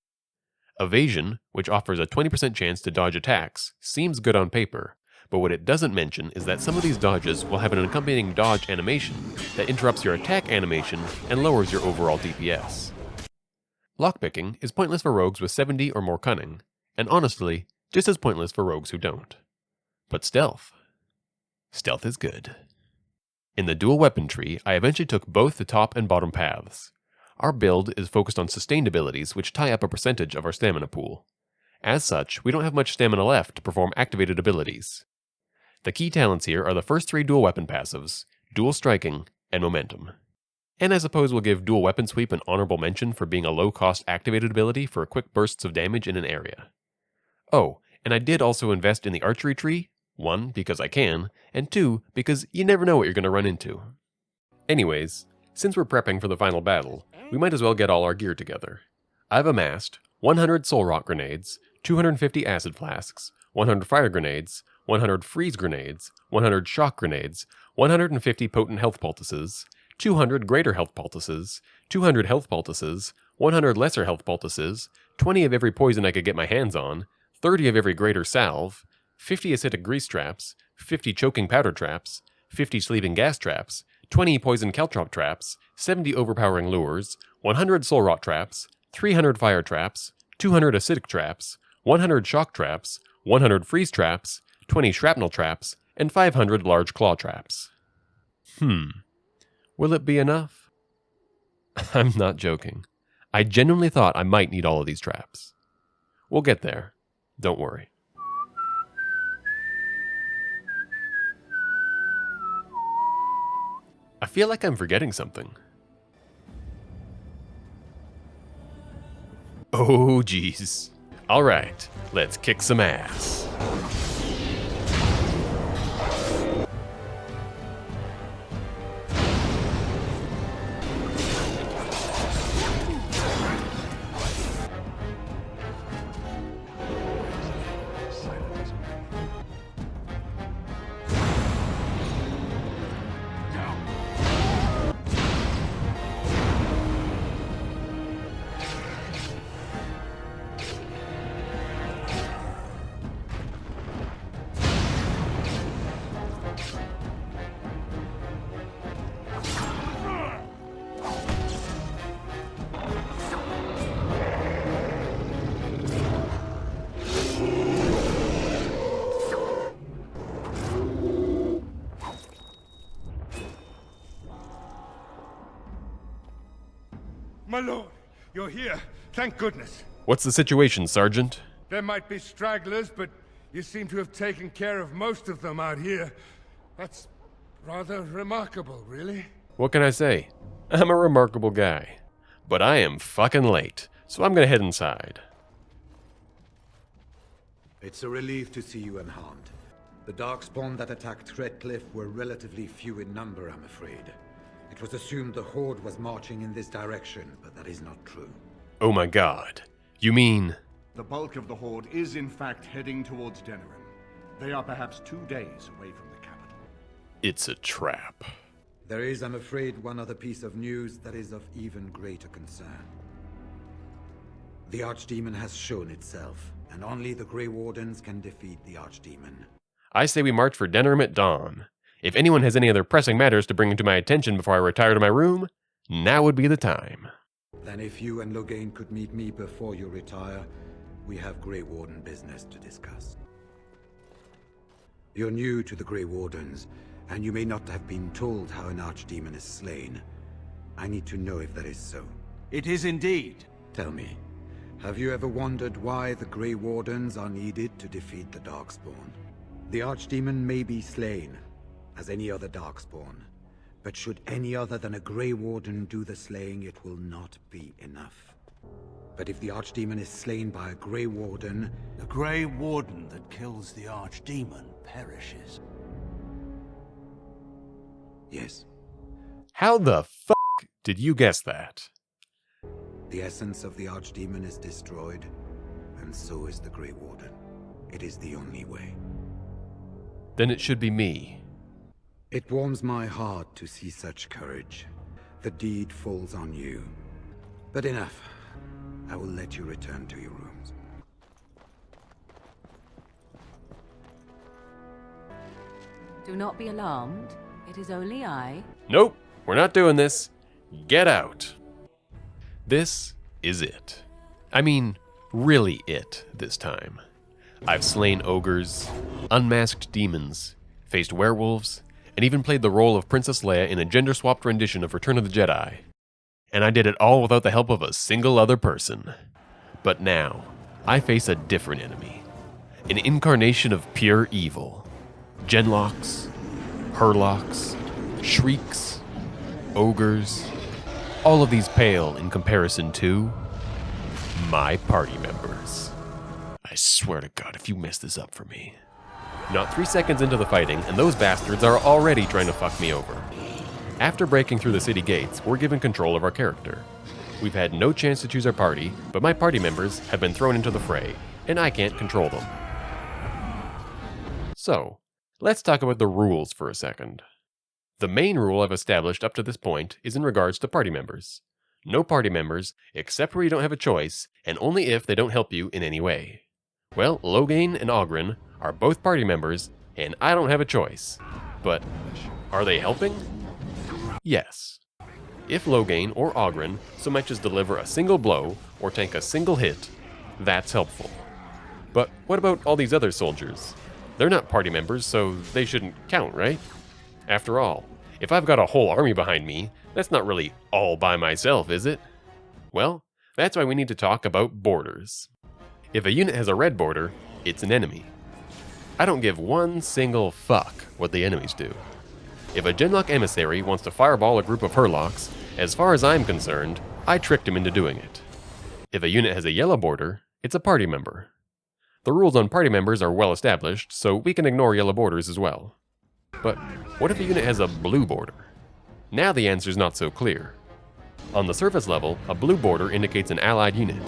S2: Evasion, which offers a 20% chance to dodge attacks, seems good on paper, but what it doesn't mention is that some of these dodges will have an accompanying dodge animation that interrupts your attack animation and lowers your overall DPS. Lockpicking is pointless for rogues with 70 or more cunning, and honestly, just as pointless for rogues who don't. But stealth is good. In the dual weapon tree, I eventually took both the top and bottom paths. Our build is focused on sustained abilities which tie up a percentage of our stamina pool. As such, we don't have much stamina left to perform activated abilities. The key talents here are the first 3 dual weapon passives, dual striking, and momentum. And I suppose we'll give dual weapon sweep an honorable mention for being a low-cost activated ability for quick bursts of damage in an area. Oh, and I did also invest in the archery tree, 1, because I can, and 2, because you never know what you're going to run into. Anyways, since we're prepping for the final battle, we might as well get all our gear together. I've amassed 100 soul rock grenades, 250 acid flasks, 100 fire grenades, 100 freeze grenades, 100 shock grenades, 150 potent health poultices, 200 greater health poultices, 200 health poultices, 100 lesser health poultices, 20 of every poison I could get my hands on, 30 of every greater salve, 50 acidic grease traps, 50 choking powder traps, 50 sleeping gas traps, 20 poison caltrop traps, 70 overpowering lures, 100 soul rot traps, 300 fire traps, 200 acidic traps, 100 shock traps, 100 freeze traps, 20 shrapnel traps, and 500 large claw traps. Will it be enough? I'm not joking. I genuinely thought I might need all of these traps. We'll get there. Don't worry. I feel like I'm forgetting something. Oh, geez. All right, let's kick some ass.
S6: My lord, you're here. Thank goodness.
S2: What's the situation, Sergeant?
S6: There might be stragglers, but you seem to have taken care of most of them out here. That's rather remarkable, really.
S2: What can I say? I'm a remarkable guy. But I am fucking late, so I'm gonna head inside.
S21: It's a relief to see you unharmed. The Darkspawn that attacked Redcliffe were relatively few in number, I'm afraid. It was assumed the Horde was marching in this direction, but that is not true.
S2: Oh my god. You mean...
S22: The bulk of the Horde is in fact heading towards Denerim. They are perhaps 2 days away from the capital.
S2: It's a trap.
S21: There is, I'm afraid, one other piece of news that is of even greater concern. The Archdemon has shown itself, and only the Grey Wardens can defeat the Archdemon.
S2: I say we march for Denerim at dawn. If anyone has any other pressing matters to bring to my attention before I retire to my room, now would be the time.
S21: Then if you and Loghain could meet me before you retire, we have Grey Warden business to discuss. You're new to the Grey Wardens, and you may not have been told how an Archdemon is slain. I need to know if that is so.
S12: It is indeed.
S21: Tell me, have you ever wondered why the Grey Wardens are needed to defeat the Darkspawn? The Archdemon may be slain, as any other Darkspawn, but should any other than a Grey Warden do the slaying, it will not be enough. But if the Archdemon is slain by a Grey Warden...
S12: The Grey Warden that kills the Archdemon perishes.
S21: Yes.
S2: How the fuck did you guess that?
S21: The essence of the Archdemon is destroyed, and so is the Grey Warden. It is the only way.
S2: Then it should be me.
S21: It warms my heart to see such courage. The deed falls on you. But enough. I will let you return to your rooms.
S4: Do not be alarmed. It is only I.
S2: Nope, we're not doing this. Get out. This is it. I mean, really it this time. I've slain ogres, unmasked demons, faced werewolves, and even played the role of Princess Leia in a gender-swapped rendition of Return of the Jedi. And I did it all without the help of a single other person. But now, I face a different enemy. An incarnation of pure evil. Genlocks, Hurlocks, Shrieks, ogres, all of these pale in comparison to my party members. I swear to God, if you mess this up for me. Not 3 seconds into the fighting, and those bastards are already trying to fuck me over. After breaking through the city gates, we're given control of our character. We've had no chance to choose our party, but my party members have been thrown into the fray, and I can't control them. So, let's talk about the rules for a second. The main rule I've established up to this point is in regards to party members. No party members, except where you don't have a choice, and only if they don't help you in any way. Well, Loghain and Oghren are both party members, and I don't have a choice. But, are they helping? Yes. If Loghain or Oghren so much as deliver a single blow or tank a single hit, that's helpful. But what about all these other soldiers? They're not party members, so they shouldn't count, right? After all, if I've got a whole army behind me, that's not really all by myself, is it? Well, that's why we need to talk about borders. If a unit has a red border, it's an enemy. I don't give one single fuck what the enemies do. If a Genlock emissary wants to fireball a group of Hurlocks, as far as I'm concerned, I tricked him into doing it. If a unit has a yellow border, it's a party member. The rules on party members are well established, so we can ignore yellow borders as well. But what if a unit has a blue border? Now the answer's not so clear. On the surface level, a blue border indicates an allied unit.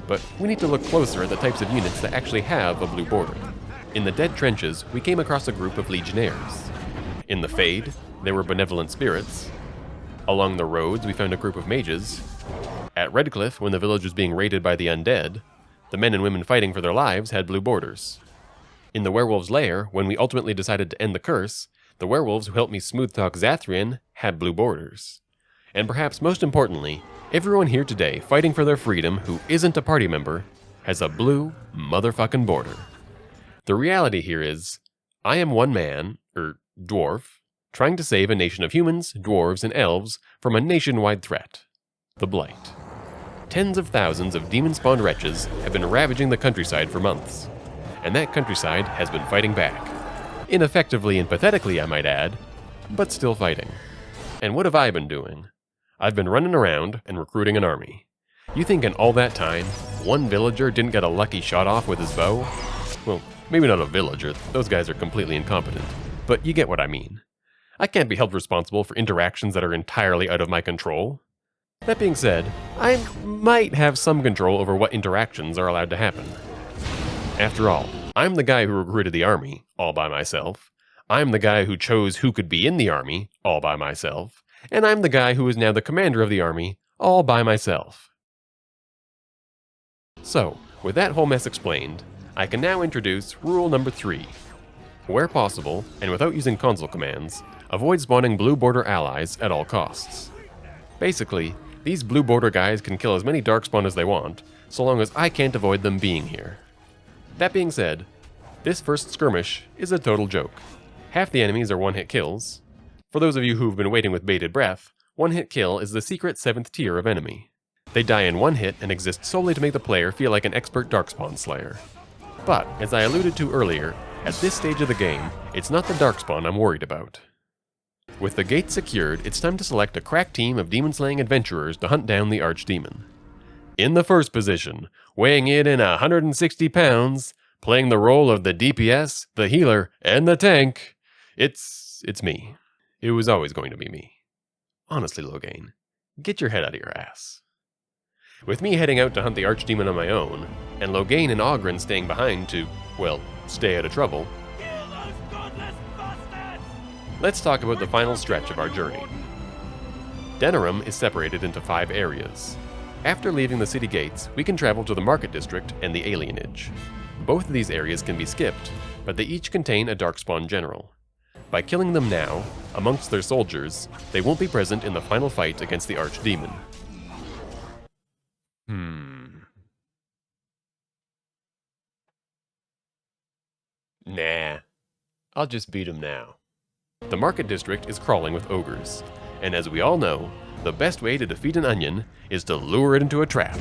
S2: But we need to look closer at the types of units that actually have a blue border. In the Dead Trenches, we came across a group of Legionnaires. In the Fade, there were benevolent spirits. Along the roads, we found a group of mages. At Redcliffe, when the village was being raided by the undead, the men and women fighting for their lives had blue borders. In the werewolf's lair, when we ultimately decided to end the curse, the werewolves who helped me smooth talk Zathrian had blue borders. And perhaps most importantly, everyone here today fighting for their freedom who isn't a party member has a blue motherfucking border. The reality here is, I am one man, dwarf, trying to save a nation of humans, dwarves, and elves from a nationwide threat, the Blight. Tens of thousands of demon-spawned wretches have been ravaging the countryside for months, and that countryside has been fighting back. Ineffectively and pathetically, I might add, but still fighting. And what have I been doing? I've been running around and recruiting an army. You think in all that time, one villager didn't get a lucky shot off with his bow? Well, maybe not a villager, those guys are completely incompetent, but you get what I mean. I can't be held responsible for interactions that are entirely out of my control. That being said, I might have some control over what interactions are allowed to happen. After all, I'm the guy who recruited the army, all by myself. I'm the guy who chose who could be in the army, all by myself. And I'm the guy who is now the commander of the army, all by myself. So, with that whole mess explained, I can now introduce rule number 3. Where possible, and without using console commands, avoid spawning blue border allies at all costs. Basically, these blue border guys can kill as many darkspawn as they want, so long as I can't avoid them being here. That being said, this first skirmish is a total joke. Half the enemies are one-hit kills. For those of you who've been waiting with bated breath, one-hit kill is the secret 7th tier of enemy. They die in one hit and exist solely to make the player feel like an expert darkspawn slayer. But, as I alluded to earlier, at this stage of the game, it's not the darkspawn I'm worried about. With the gates secured, it's time to select a crack team of demon-slaying adventurers to hunt down the archdemon. In the first position, weighing in 160 pounds, playing the role of the DPS, the healer, and the tank, it's me. It was always going to be me. Honestly, Loghain, get your head out of your ass. With me heading out to hunt the archdemon on my own, and Loghain and Oghren staying behind to, well, stay out of trouble, let's talk about the final stretch of our journey. Denerim is separated into 5 areas. After leaving the city gates, we can travel to the market district and the alienage. Both of these areas can be skipped, but they each contain a darkspawn general. By killing them now, amongst their soldiers, they won't be present in the final fight against the archdemon. Nah, I'll just beat him now. The market district is crawling with ogres, and as we all know, the best way to defeat an onion is to lure it into a trap.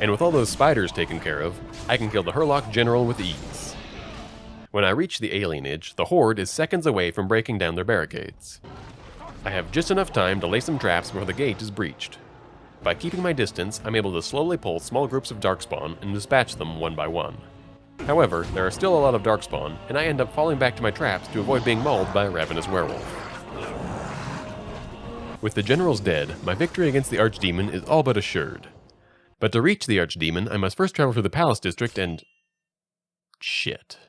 S2: And with all those spiders taken care of, I can kill the Hurlock General with ease. When I reach the alienage, the Horde is seconds away from breaking down their barricades. I have just enough time to lay some traps before the gate is breached. By keeping my distance, I'm able to slowly pull small groups of Darkspawn and dispatch them one by one. However, there are still a lot of Darkspawn, and I end up falling back to my traps to avoid being mauled by a ravenous werewolf. With the generals dead, my victory against the Archdemon is all but assured. But to reach the Archdemon, I must first travel through the Palace District and... shit.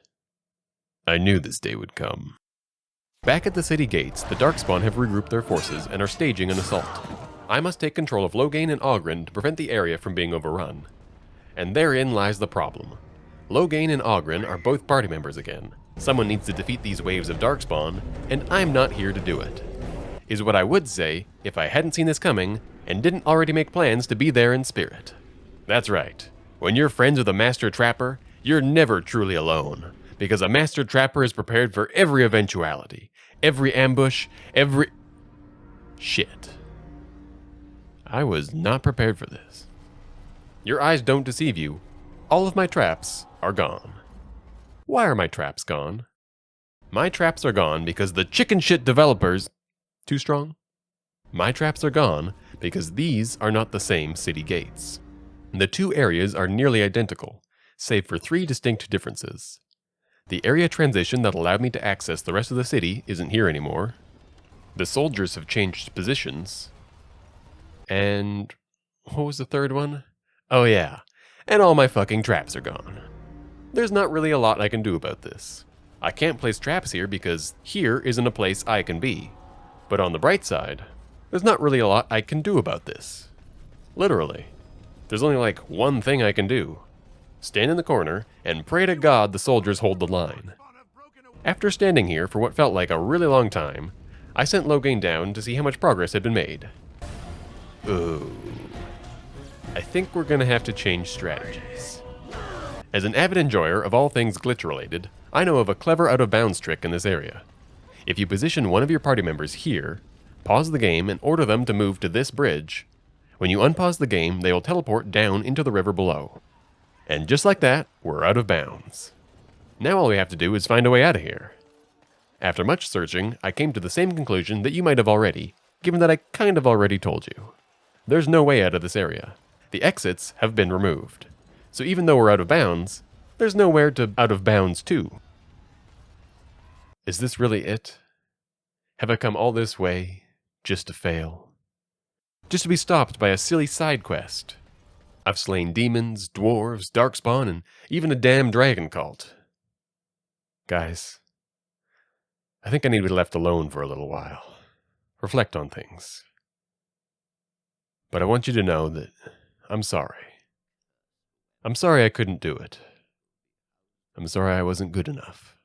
S2: I knew this day would come. Back at the city gates, the Darkspawn have regrouped their forces and are staging an assault. I must take control of Loghain and Oghren to prevent the area from being overrun. And therein lies the problem. Loghain and Oghren are both party members again. Someone needs to defeat these waves of Darkspawn, and I'm not here to do it. Is what I would say if I hadn't seen this coming and didn't already make plans to be there in spirit. That's right. When you're friends with a Master Trapper, you're never truly alone, because a Master Trapper is prepared for every eventuality, every ambush, every... shit. I was not prepared for this. Your eyes don't deceive you. All of my traps are gone. Why are my traps gone? My traps are gone because the chicken shit developers... Too strong? My traps are gone because these are not the same city gates. The two areas are nearly identical, save for 3 distinct differences. The area transition that allowed me to access the rest of the city isn't here anymore. The soldiers have changed positions. And... what was the third one? Oh yeah, and all my fucking traps are gone. There's not really a lot I can do about this. I can't place traps here because here isn't a place I can be. But on the bright side, there's not really a lot I can do about this. Literally. There's only like one thing I can do. Stand in the corner and pray to God the soldiers hold the line. After standing here for what felt like a really long time, I sent Loghain down to see how much progress had been made. Ooh. I think we're gonna have to change strategies. As an avid enjoyer of all things glitch-related, I know of a clever out-of-bounds trick in this area. If you position one of your party members here, pause the game and order them to move to this bridge, when you unpause the game, they will teleport down into the river below. And just like that, we're out of bounds. Now all we have to do is find a way out of here. After much searching, I came to the same conclusion that you might have already, given that I kind of already told you. There's no way out of this area. The exits have been removed. So even though we're out of bounds, there's nowhere to out of bounds to. Is this really it? Have I come all this way just to fail? Just to be stopped by a silly side quest? I've slain demons, dwarves, darkspawn, and even a damn dragon cult. Guys, I think I need to be left alone for a little while. Reflect on things. But I want you to know that I'm sorry. I'm sorry I couldn't do it. I'm sorry I wasn't good enough.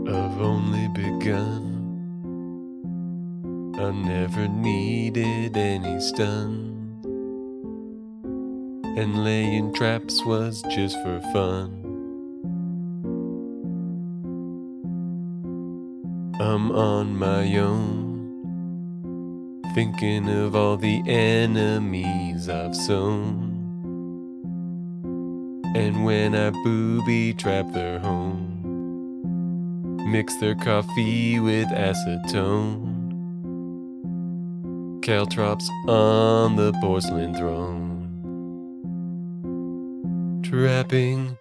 S2: I've only begun. I never needed any stun, and laying traps was just for fun. I'm on my own, thinking of all the enemies I've sown. And when I booby trap their home, mix their coffee with acetone, caltrops on the porcelain throne, trapping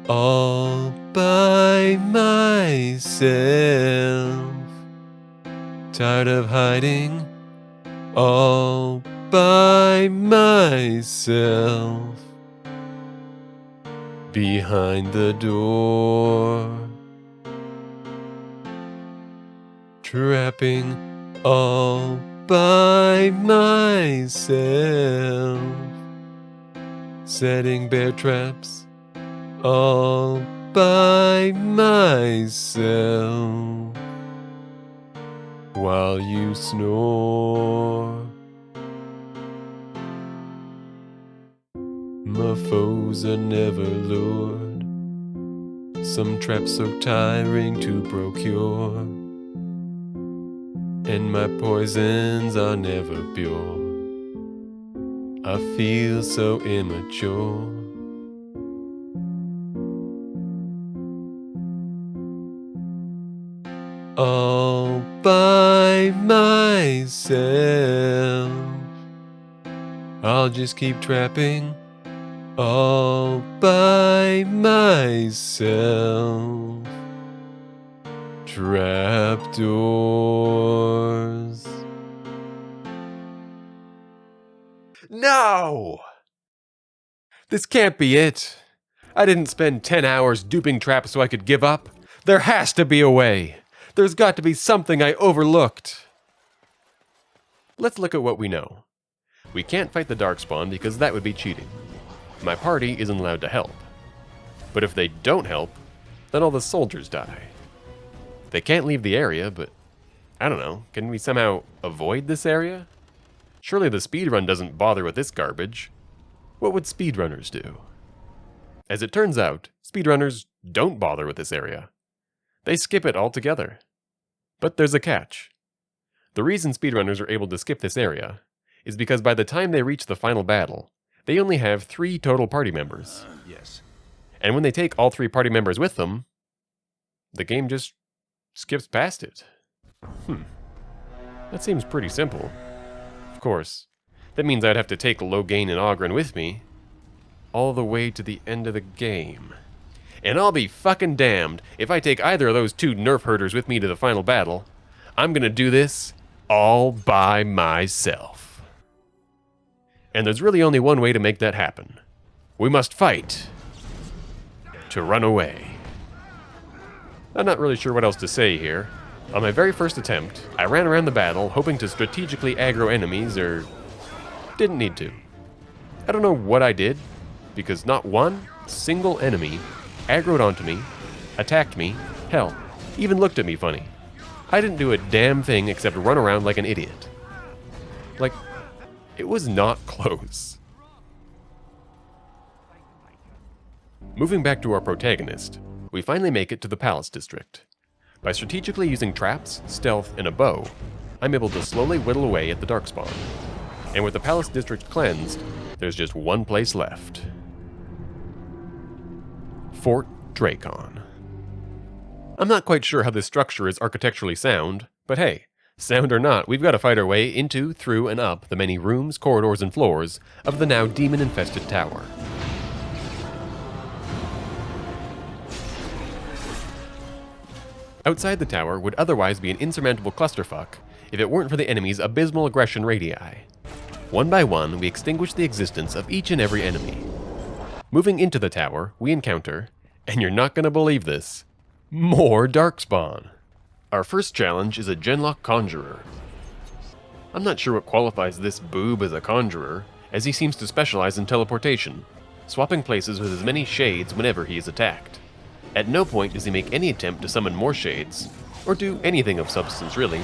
S2: all by myself. Tired of hiding all by myself behind the door. Trapping all by myself, setting bear traps all by myself, while you snore. My foes are never lured, some traps so tiring to procure, and my poisons are never pure. I feel so immature. All by myself. I'll just keep trapping all by myself. Trapdoors. No! This can't be it. I didn't spend 10 hours duping traps so I could give up. There has to be a way. There's got to be something I overlooked. Let's look at what we know. We can't fight the Darkspawn because that would be cheating. My party isn't allowed to help. But if they don't help, then all the soldiers die. They can't leave the area, but I don't know, can we somehow avoid this area? Surely the speedrun doesn't bother with this garbage. What would speedrunners do? As it turns out, speedrunners don't bother with this area. They skip it altogether. But there's a catch. The reason speedrunners are able to skip this area is because by the time they reach the final battle, they only have 3 total party members.
S22: Yes.
S2: And when they take all 3 party members with them, the game just skips past it. That seems pretty simple. Of course, that means I'd have to take Logain and Oghren with me all the way to the end of the game. And I'll be fucking damned if I take either of those 2 nerf herders with me to the final battle. I'm gonna do this all by myself. And there's really only one way to make that happen. We must fight to run away. I'm not really sure what else to say here. On my very first attempt, I ran around the battle hoping to strategically aggro enemies, or didn't need to. I don't know what I did, because not one single enemy aggroed onto me, attacked me, hell, even looked at me funny. I didn't do a damn thing except run around like an idiot. Like, it was not close. Moving back to our protagonist, we finally make it to the Palace District. By strategically using traps, stealth, and a bow, I'm able to slowly whittle away at the Darkspawn. And with the Palace District cleansed, there's just one place left. Fort Drakon. I'm not quite sure how this structure is architecturally sound, but hey, sound or not, we've got to fight our way into, through, and up the many rooms, corridors, and floors of the now demon-infested tower. Outside the tower would otherwise be an insurmountable clusterfuck if it weren't for the enemy's abysmal aggression radii. One by one, we extinguish the existence of each and every enemy. Moving into the tower, we encounter, and you're not gonna believe this, more Darkspawn. Our first challenge is a Genlock Conjurer. I'm not sure what qualifies this boob as a conjurer, as he seems to specialize in teleportation, swapping places with as many shades whenever he is attacked. At no point does he make any attempt to summon more shades, or do anything of substance really.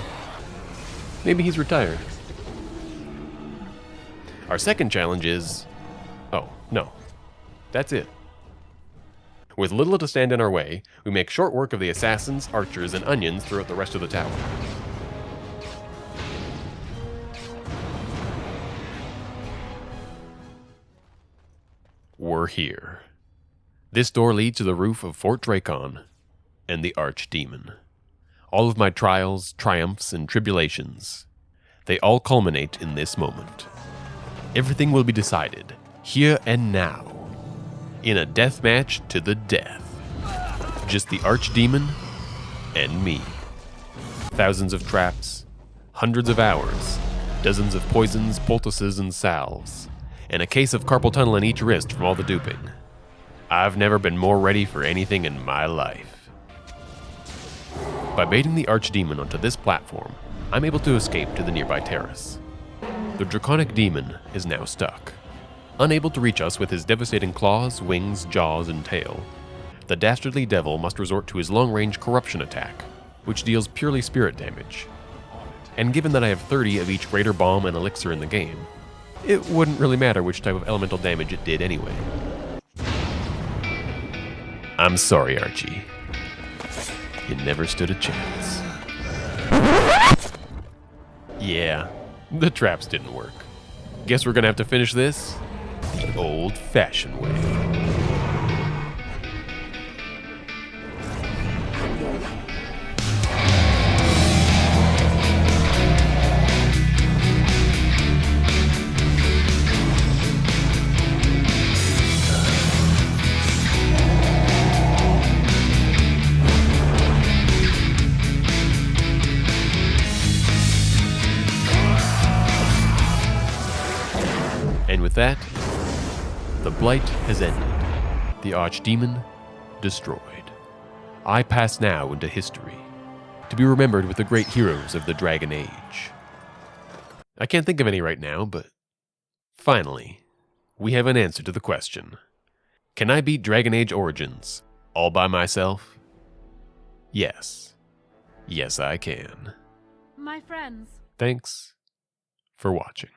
S2: Maybe he's retired. Our second challenge is... oh, no. That's it. With little to stand in our way, we make short work of the assassins, archers, and onions throughout the rest of the tower. We're here. This door leads to the roof of Fort Drakon and the Archdemon. All of my trials, triumphs, and tribulations, they all culminate in this moment. Everything will be decided, here and now, in a death match to the death. Just the Archdemon and me. Thousands of traps, hundreds of hours, dozens of poisons, poultices, and salves, and a case of carpal tunnel in each wrist from all the duping. I've never been more ready for anything in my life. By baiting the Archdemon onto this platform, I'm able to escape to the nearby terrace. The draconic demon is now stuck. Unable to reach us with his devastating claws, wings, jaws, and tail, the dastardly devil must resort to his long-range corruption attack, which deals purely spirit damage. And given that I have 30 of each greater bomb and elixir in the game, it wouldn't really matter which type of elemental damage it did anyway. I'm sorry, Archie. You never stood a chance. Yeah, the traps didn't work. Guess we're gonna have to finish this the old-fashioned way. And with that, the Blight has ended. The Archdemon destroyed. I pass now into history, to be remembered with the great heroes of the Dragon Age. I can't think of any right now, but finally, we have an answer to the question. Can I beat Dragon Age Origins all by myself? Yes. Yes, I can.
S15: My friends.
S2: Thanks for watching.